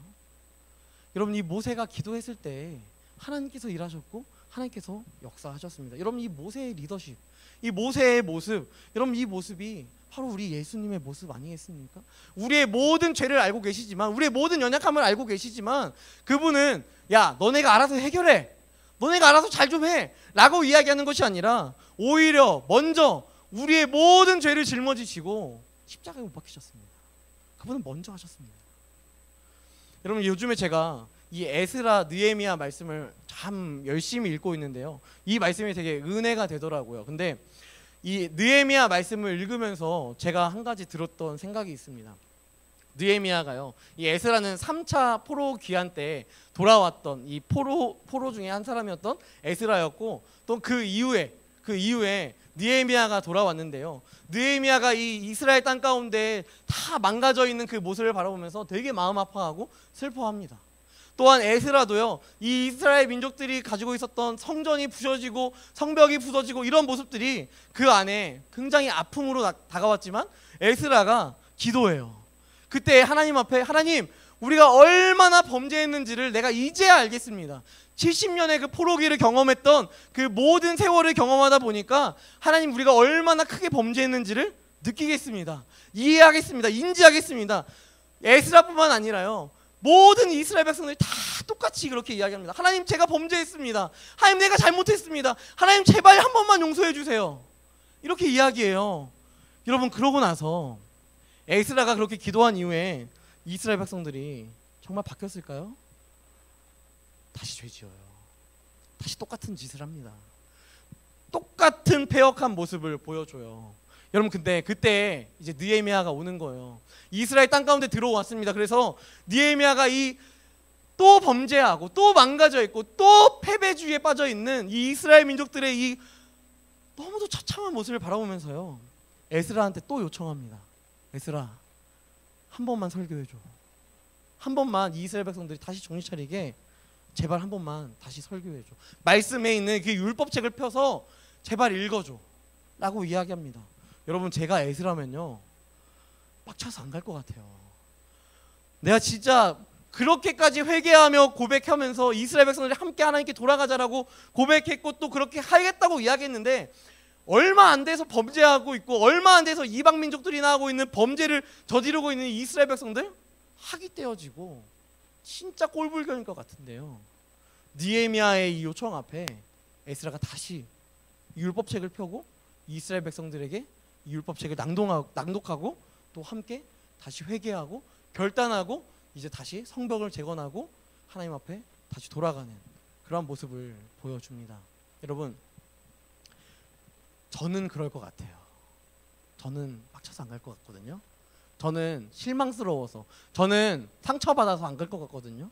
여러분, 이 모세가 기도했을 때 하나님께서 일하셨고 하나님께서 역사하셨습니다. 여러분, 이 모세의 리더십, 이 모세의 모습, 여러분, 이 모습이 바로 우리 예수님의 모습 아니겠습니까? 우리의 모든 죄를 알고 계시지만, 우리의 모든 연약함을 알고 계시지만 그분은 야, 너네가 알아서 해결해, 너네가 알아서 잘 좀 해 라고 이야기하는 것이 아니라 오히려 먼저 우리의 모든 죄를 짊어지시고 십자가에 못 박히셨습니다. 그분은 먼저 하셨습니다. 여러분, 요즘에 제가 이 에스라 느헤미야 말씀을 참 열심히 읽고 있는데요, 이 말씀이 되게 은혜가 되더라고요. 근데 이 느헤미야 말씀을 읽으면서 제가 한 가지 들었던 생각이 있습니다. 느헤미야가요, 이 에스라는 3차 포로 귀환 때 돌아왔던 이 포로 중에 한 사람이었던 에스라였고, 또 그 이후에 느헤미야가 돌아왔는데요, 느헤미야가 이 이스라엘 땅 가운데 다 망가져 있는 그 모습을 바라보면서 되게 마음 아파하고 슬퍼합니다. 또한 에스라도요, 이 이스라엘 민족들이 가지고 있었던 성전이 부서지고 성벽이 부서지고 이런 모습들이 그 안에 굉장히 아픔으로 다가왔지만 에스라가 기도해요. 그때 하나님 앞에, 하나님, 우리가 얼마나 범죄했는지를 내가 이제야 알겠습니다. 70년의 그 포로기를 경험했던 그 모든 세월을 경험하다 보니까 하나님 우리가 얼마나 크게 범죄했는지를 느끼겠습니다. 이해하겠습니다. 인지하겠습니다. 에스라뿐만 아니라요, 모든 이스라엘 백성들이 다 똑같이 그렇게 이야기합니다. 하나님, 제가 범죄했습니다. 하나님, 내가 잘못했습니다. 하나님, 제발 한 번만 용서해 주세요. 이렇게 이야기해요. 여러분, 그러고 나서 에스라가 그렇게 기도한 이후에 이스라엘 백성들이 정말 바뀌었을까요? 다시 죄지어요. 다시 똑같은 짓을 합니다. 똑같은 패역한 모습을 보여줘요. 여러분, 근데 그때 이제 느헤미야가 오는 거예요. 이스라엘 땅 가운데 들어왔습니다. 그래서 느헤미야가 이 또 범죄하고 또 망가져 있고 또 패배주의에 빠져 있는 이 이스라엘 민족들의 이 너무도 처참한 모습을 바라보면서요, 에스라한테 또 요청합니다. 에스라, 한 번만 설교해 줘. 한 번만 이 이스라엘 백성들이 다시 정신 차리게 제발 한 번만 다시 설교해 줘. 말씀에 있는 그 율법책을 펴서 제발 읽어줘 라고 이야기합니다. 여러분, 제가 에스라면요 빡쳐서 안 갈 것 같아요. 내가 진짜 그렇게까지 회개하며 고백하면서 이스라엘 백성들이 함께 하나님께 돌아가자라고 고백했고 또 그렇게 하겠다고 이야기했는데, 얼마 안 돼서 범죄하고 있고 얼마 안 돼서 이방 민족들이나 하고 있는 범죄를 저지르고 있는 이스라엘 백성들 학이 떼어지고 진짜 꼴불견일 것 같은데요, 느헤미야의 이 요청 앞에 에스라가 다시 율법책을 펴고 이스라엘 백성들에게 이 율법책을 낭독하고 또 함께 다시 회개하고 결단하고 이제 다시 성벽을 재건하고 하나님 앞에 다시 돌아가는 그런 모습을 보여줍니다. 여러분, 저는 그럴 것 같아요. 저는 빡쳐서 안 갈 것 같거든요. 저는 실망스러워서, 저는 상처받아서 안 갈 것 같거든요.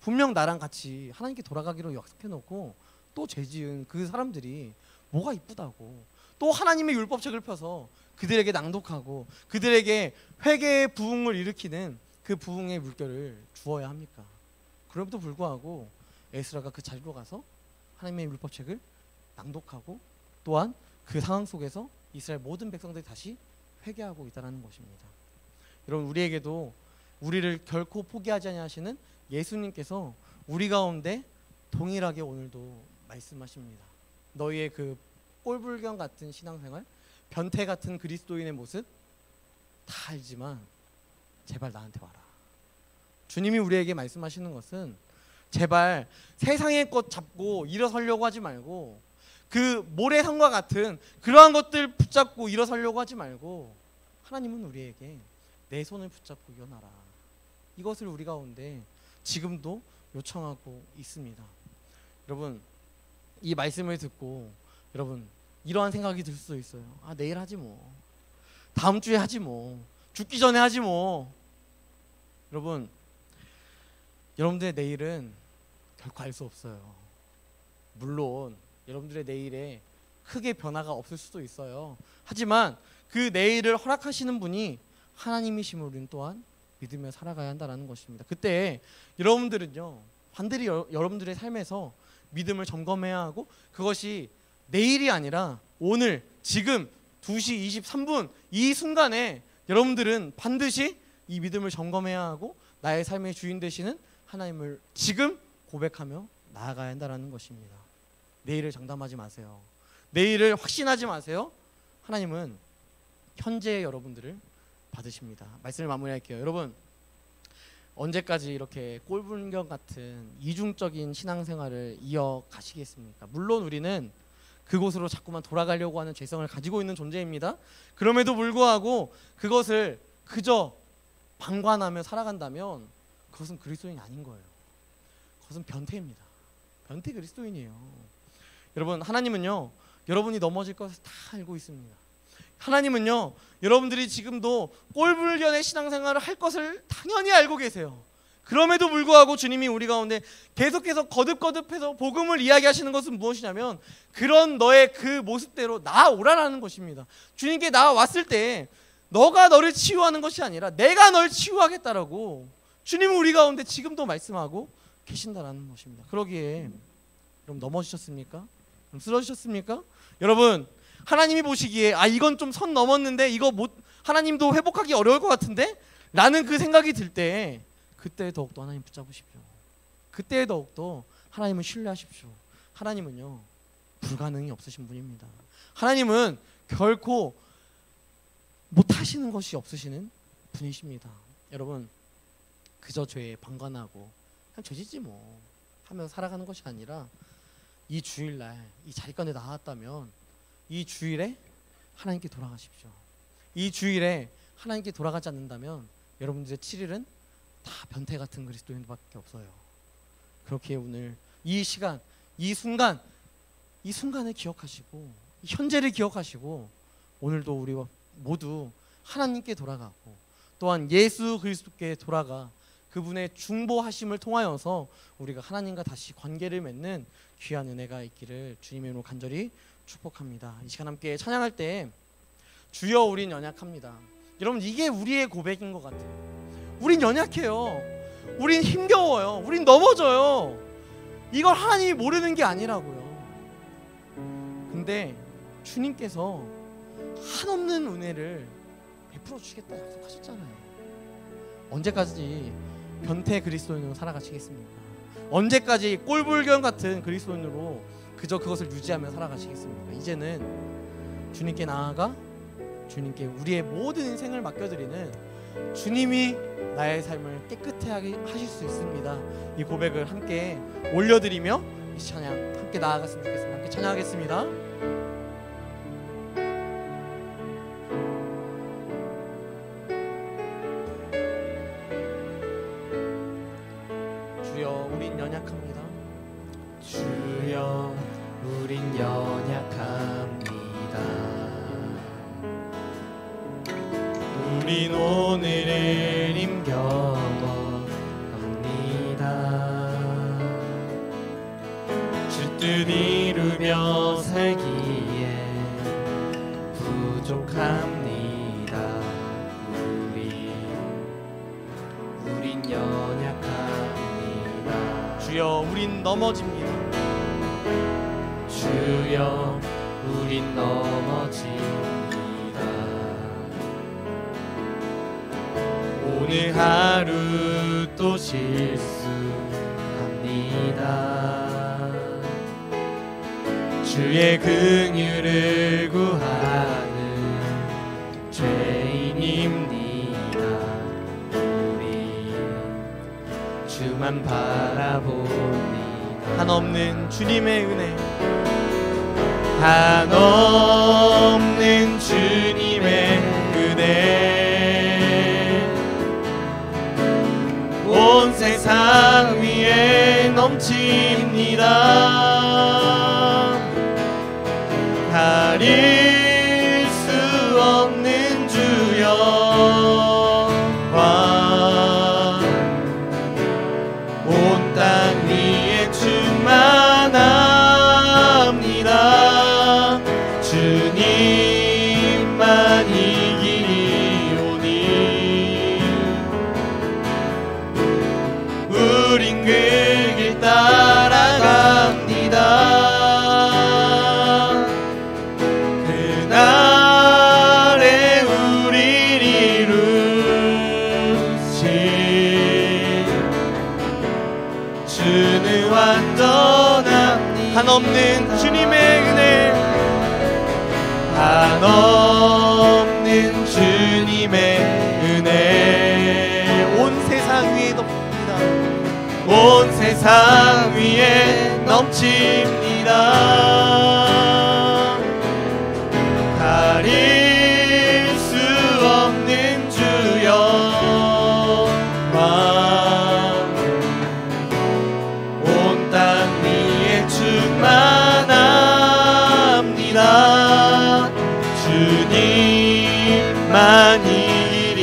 분명 나랑 같이 하나님께 돌아가기로 약속해놓고 또 죄지은 그 사람들이 뭐가 이쁘다고 또 하나님의 율법책을 펴서 그들에게 낭독하고 그들에게 회개의 부흥을 일으키는 그 부흥의 물결을 주어야 합니까? 그럼에도 불구하고 에스라가 그 자리로 가서 하나님의 율법책을 낭독하고 또한 그 상황 속에서 이스라엘 모든 백성들이 다시 회개하고 있다는 것입니다. 여러분, 우리에게도 우리를 결코 포기하지 아니하시는 예수님께서 우리 가운데 동일하게 오늘도 말씀하십니다. 너희의 그 꼴불견 같은 신앙생활, 변태 같은 그리스도인의 모습 다 알지만 제발 나한테 와라. 주님이 우리에게 말씀하시는 것은 제발 세상의 것 잡고 일어서려고 하지 말고 그 모래성과 같은 그러한 것들 붙잡고 일어서려고 하지 말고 하나님은 우리에게 내 손을 붙잡고 일어나라. 이것을 우리 가운데 지금도 요청하고 있습니다. 여러분, 이 말씀을 듣고 여러분 이러한 생각이 들 수도 있어요. 아, 내일 하지 뭐, 다음 주에 하지 뭐, 죽기 전에 하지 뭐. 여러분, 여러분들의 내일은 결코 알 수 없어요. 물론 여러분들의 내일에 크게 변화가 없을 수도 있어요. 하지만 그 내일을 허락하시는 분이 하나님이심을 우리는 또한 믿으며 살아가야 한다는 것입니다. 그때 여러분들은요 반드시 여러분들의 삶에서 믿음을 점검해야 하고, 그것이 내일이 아니라 오늘 지금 2시 23분 이 순간에 여러분들은 반드시 이 믿음을 점검해야 하고 나의 삶의 주인 되시는 하나님을 지금 고백하며 나아가야 한다는 것입니다. 내일을 장담하지 마세요. 내일을 확신하지 마세요. 하나님은 현재의 여러분들을 받으십니다. 말씀을 마무리할게요. 여러분, 언제까지 이렇게 꼴불견 같은 이중적인 신앙생활을 이어가시겠습니까? 물론 우리는 그곳으로 자꾸만 돌아가려고 하는 죄성을 가지고 있는 존재입니다. 그럼에도 불구하고 그것을 그저 방관하며 살아간다면 그것은 그리스도인이 아닌 거예요. 그것은 변태입니다. 변태 그리스도인이에요. 여러분, 하나님은요 여러분이 넘어질 것을 다 알고 있습니다. 하나님은요 여러분들이 지금도 꼴불견의 신앙생활을 할 것을 당연히 알고 계세요. 그럼에도 불구하고 주님이 우리 가운데 계속해서 거듭거듭해서 복음을 이야기하시는 것은 무엇이냐면 그런 너의 그 모습대로 나아오라라는 것입니다. 주님께 나아왔을 때 너가 너를 치유하는 것이 아니라 내가 널 치유하겠다라고 주님은 우리 가운데 지금도 말씀하고 계신다라는 것입니다. 그러기에 여러분 넘어지셨습니까? 쓰러지셨습니까? 여러분, 하나님이 보시기에 아 이건 좀 선 넘었는데 이거 못 하나님도 회복하기 어려울 것 같은데? 라는 그 생각이 들 때 그때 더욱더 하나님 붙잡으십시오. 그때 더욱더 하나님은 신뢰하십시오. 하나님은요 불가능이 없으신 분입니다. 하나님은 결코 못하시는 것이 없으시는 분이십니다. 여러분, 그저 죄에 방관하고 그냥 죄지지 뭐 하면서 살아가는 것이 아니라 이 주일날 이 자리 가운데 나왔다면 이 주일에 하나님께 돌아가십시오. 이 주일에 하나님께 돌아가지 않는다면 여러분들의 7일은 다 변태 같은 그리스도인밖에 없어요. 그렇게 오늘 이 시간, 이 순간을 기억하시고 이 현재를 기억하시고 오늘도 우리가 모두 하나님께 돌아가고 또한 예수 그리스도께 돌아가 그분의 중보하심을 통하여서 우리가 하나님과 다시 관계를 맺는 귀한 은혜가 있기를 주님의 이름으로 간절히 축복합니다. 이 시간 함께 찬양할 때 주여 우린 연약합니다. 여러분, 이게 우리의 고백인 것 같아요. 우린 연약해요. 우린 힘겨워요. 우린 넘어져요. 이걸 하나님이 모르는 게 아니라고요. 근데 주님께서 한없는 은혜를 베풀어 주시겠다 약속하셨잖아요. 언제까지 변태 그리스도인으로 살아가시겠습니까? 언제까지 꼴불견 같은 그리스도인으로 그저 그것을 유지하며 살아가시겠습니까? 이제는 주님께 나아가 주님께 우리의 모든 인생을 맡겨드리는 주님이 나의 삶을 깨끗하게 하실 수 있습니다. 이 고백을 함께 올려드리며 이 찬양 함께 나아갔으면 좋겠습니다. 함께 찬양하겠습니다. 주여 우린 연약합니다. 주여 우린 연약합니다. 우린 오늘을 힘겨워합니다. 주 뜻 이루며 살기에 부족합니다. 우린 연약합니다. 주여 우린 넘어집니다. 주여 우린 넘어집니다. 오늘 하루 또 실수합니다. 주의 긍휼을 구하는 죄인입니다. 우리 주만 바라봅니다. 한없는 주님의 은혜, 한없는 주님의 은혜, 온 세상 위에 넘칩니다. 가릴 수 없는 주여 온 땅 위에 충만합니다. 주님만 이 길이 오니 우린 그 길 따라갑니다. 그날에 우릴 이루신 주는 완전합니다. 한없는 주님의 은혜, 한없는 주님의 은혜, 온 세상 위에 덮습니다. 온 세상 위에 넘칩니다. 가릴 수 없는 주여 온 땅 위에 충만합니다. 주님만 이리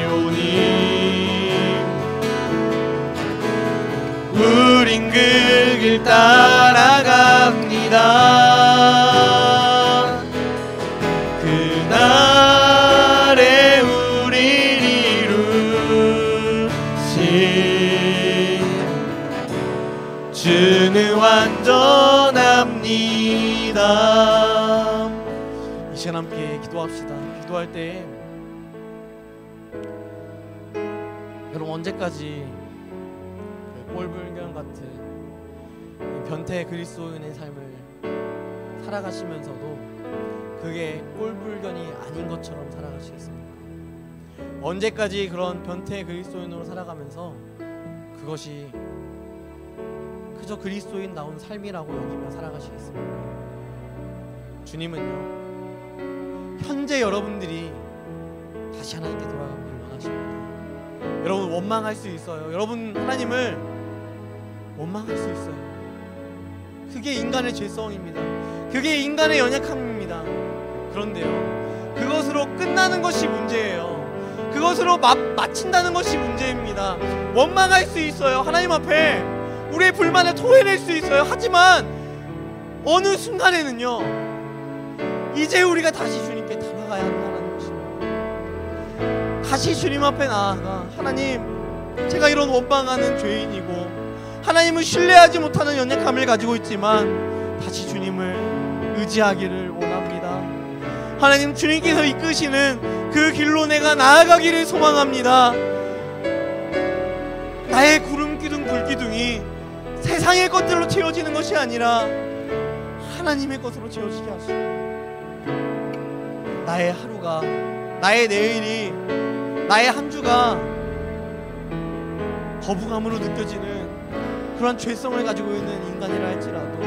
오니 우린 그 길 따라갑니다. 그날에 우릴 이루신 주는 완전합니다. 이 시간 함께 기도합시다. 기도할 때 여러분 언제까지 그 꼴불견 같은 변태 그리스도인의 삶을 살아가시면서도 그게 꼴불견이 아닌 것처럼 살아가시겠습니까? 언제까지 그런 변태 그리스도인으로 살아가면서 그것이 그저 그리스도인다운 삶이라고 여기며 살아가시겠습니까? 주님은요, 현재 여러분들이 다시 하나님께 돌아가기를 원하십니다. 여러분 원망할 수 있어요. 여러분 하나님을 원망할 수 있어요. 그게 인간의 죄성입니다. 그게 인간의 연약함입니다. 그런데요, 그것으로 끝나는 것이 문제예요. 그것으로 마친다는 것이 문제입니다. 원망할 수 있어요. 하나님 앞에 우리의 불만을 토해낼 수 있어요. 하지만 어느 순간에는요, 이제 우리가 다시 주님께 다가가야 한다는 것입니다. 다시 주님 앞에 나아가, 하나님, 제가 이런 원망하는 죄인이고 하나님을 신뢰하지 못하는 연약함을 가지고 있지만 다시 주님을 의지하기를 원합니다. 하나님, 주님께서 이끄시는 그 길로 내가 나아가기를 소망합니다. 나의 구름기둥 불기둥이 세상의 것들로 채워지는 것이 아니라 하나님의 것으로 채워지게 하시고, 나의 하루가, 나의 내일이, 나의 한 주가 거부감으로 느껴지는 그런 죄성을 가지고 있는 인간이라 할지라도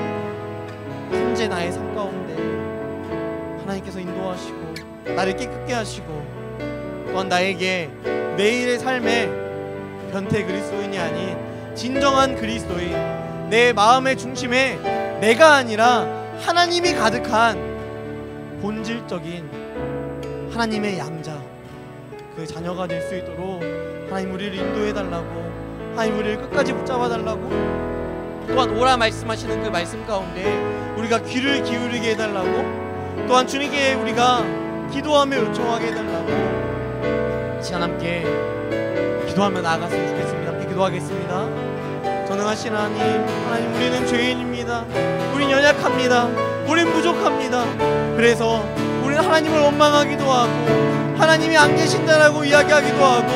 현재 나의 삶 가운데 하나님께서 인도하시고 나를 깨끗게 하시고, 또한 나에게 내일의 삶에 변태 그리스도인이 아닌 진정한 그리스도인, 내 마음의 중심에 내가 아니라 하나님이 가득한 본질적인 하나님의 양자, 그 자녀가 될 수 있도록 하나님 우리를 인도해달라고, 하나님 우리를 끝까지 붙잡아달라고, 또한 오라 말씀하시는 그 말씀 가운데 우리가 귀를 기울이게 해달라고, 또한 주님께 우리가 기도하며 요청하게 해달라고 시간 함께 기도하며 나아갔으면 좋겠습니다. 함께 기도하겠습니다. 전능하신 하나님, 우리는 죄인입니다. 우린 연약합니다. 우린 부족합니다. 그래서 우리는 하나님을 원망하기도 하고 하나님이 안 계신다라고 이야기하기도 하고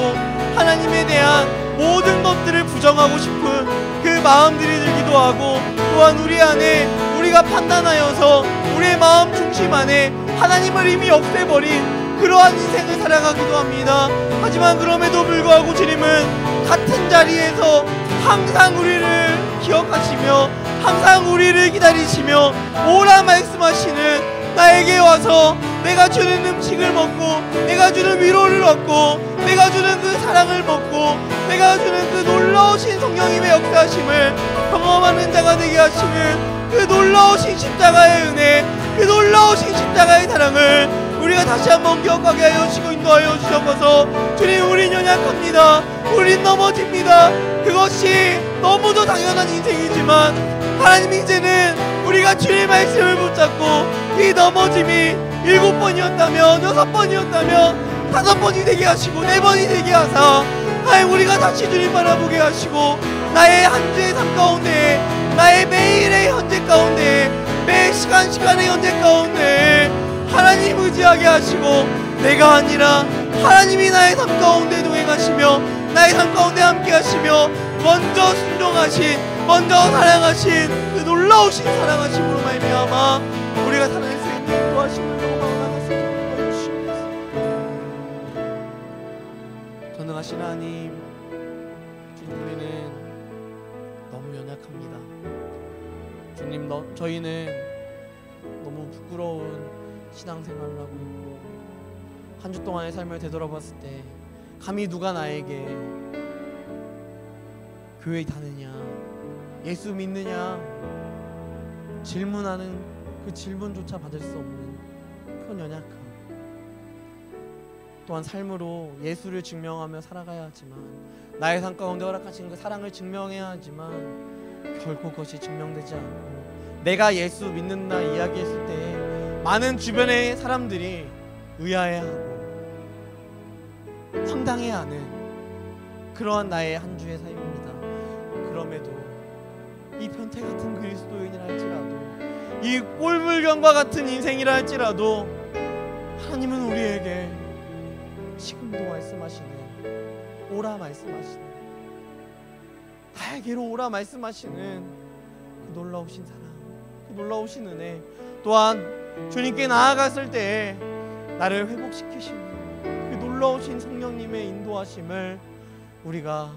하나님에 대한 모든 것들을 부정하고 싶은 그 마음들이 들기도 하고, 또한 우리 안에 우리가 판단하여서 우리의 마음 중심 안에 하나님을 이미 없애버린 그러한 인생을 살아가기도 합니다. 하지만 그럼에도 불구하고 주님은 같은 자리에서 항상 우리를 기억하시며 항상 우리를 기다리시며 오라 말씀하시는, 나에게 와서 내가 주는 음식을 먹고 내가 주는 위로를 얻고 내가 주는 그 사랑을 먹고 내가 주는 그 놀라우신 성령님의 역사하심을 경험하는 자가 되게 하시는 그 놀라우신 십자가의 은혜, 그 놀라우신 십자가의 사랑을 우리가 다시 한번 기억하게 하여 주시고 인도하여 주셔서, 주님, 우린 연약합니다. 우린 넘어집니다. 그것이 너무도 당연한 인생이지만 하나님, 이제는 우리가 주의 말씀을 붙잡고 이 넘어짐이 7번이었다면 6번이었다면 5번이 되게 하시고 4번이 되게 하사, 하나님, 우리가 다시 주님 바라보게 하시고 나의 한 주의 삶 가운데, 나의 매일의 현재 가운데, 매 시간의 현재 가운데 하나님 의지하게 하시고, 내가 아니라 하나님이 나의 삶 가운데 동행하시며 나의 삶 가운데 함께 하시며 먼저 순종하신, 먼저 사랑하신 그 놀라우신 사랑하심으로 말미암아 우리가 살아낼 수 있는 인도하심을 너무 주시옵소서. 전능하신 하나님, 주님, 우리는 너무 연약합니다. 주님, 저희는 너무 부끄러운 신앙생활을 하고 있고, 한 주 동안의 삶을 되돌아봤을 때 감히 누가 나에게 교회 다느냐, 예수 믿느냐 질문하는 그 질문조차 받을 수 없는 그런 연약함, 또한 삶으로 예수를 증명하며 살아가야 하지만, 나의 삶 가운데 허락하신 그 사랑을 증명해야 하지만 결코 그것이 증명되지 않고, 내가 예수 믿는다 이야기했을 때 많은 주변의 사람들이 의아해하고 황당해하는 그러한 나의 한 주의 삶입니다. 그럼에도 이 변태 같은 그리스도인이라 할지라도, 이 꼴불견과 같은 인생이라 할지라도 하나님은 우리에게 지금도 말씀하시는, 오라 말씀하시는, 나에게로 오라 말씀하시는 그 그 놀라우신 사랑, 그 놀라우신 은혜, 또한 주님께 나아갔을 때 나를 회복시키시는 그 놀라우신 성령님의 인도하심을 우리가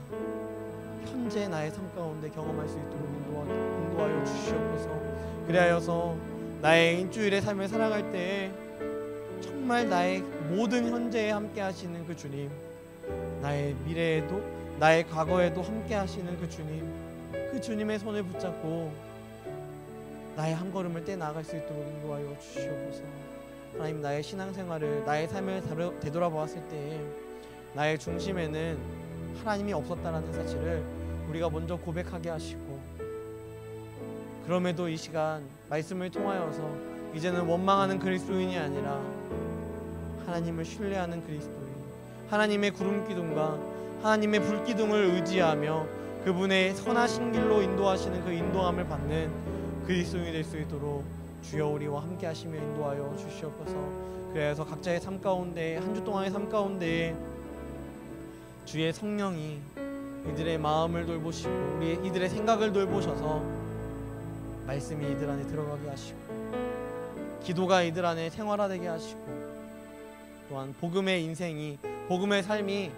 현재 나의 삶 가운데 경험할 수 있도록 인도하여 주시옵소서. 그리하여서 나의 일주일의 삶을 살아갈 때 정말 나의 모든 현재에 함께 하시는 그 주님, 나의 미래에도 나의 과거에도 함께 하시는 그 주님, 그 주님의 손을 붙잡고 나의 한 걸음을 떼 나아갈 수 있도록 인도하여 주시옵소서. 하나님, 나의 신앙생활을, 나의 삶을 되돌아보았을 때 나의 중심에는 하나님이 없었다라는 사실을 우리가 먼저 고백하게 하시고, 그럼에도 이 시간 말씀을 통하여서 이제는 원망하는 그리스도인이 아니라 하나님을 신뢰하는 그리스도인, 하나님의 구름기둥과 하나님의 불기둥을 의지하며 그분의 선하신 길로 인도하시는 그 인도함을 받는 그리스도인이 될 수 있도록 주여 우리와 함께 하시며 인도하여 주시옵소서. 그래서 각자의 삶 가운데, 한 주 동안의 삶 가운데 주의 성령이 이들의 마음을 돌보시고 이들의 생각을 돌보셔서 말씀이 이들 안에 들어가게 하시고, 기도가 이들 안에 생활화되게 하시고, 또한 복음의 인생이, 복음의 삶이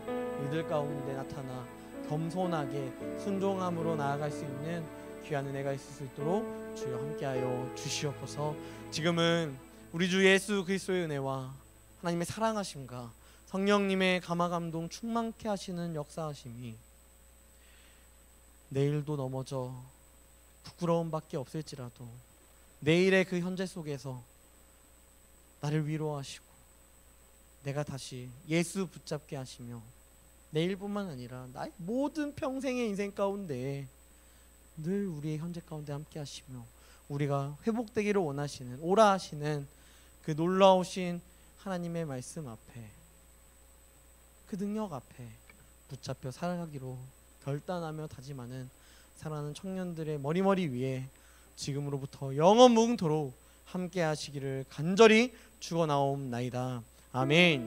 이들 가운데 나타나 겸손하게 순종함으로 나아갈 수 있는 귀한 은혜가 있을 수 있도록 주여 함께하여 주시옵소서. 지금은 우리 주 예수 그리스도의 은혜와 하나님의 사랑하심과 성령님의 감화감동 충만케 하시는 역사하심이 내일도 넘어져 부끄러움밖에 없을지라도 내일의 그 현재 속에서 나를 위로하시고 내가 다시 예수 붙잡게 하시며 내일뿐만 아니라 나의 모든 평생의 인생 가운데 늘 우리의 현재 가운데 함께 하시며 우리가 회복되기를 원하시는, 오라 하시는 그 놀라우신 하나님의 말씀 앞에, 그 능력 앞에 붙잡혀 살아가기로 결단하며 다짐하는 사랑하는 청년들의 머리머리 위에 지금으로부터 영원 무궁토록 함께 하시기를 간절히 축원하옵나이다. 아멘.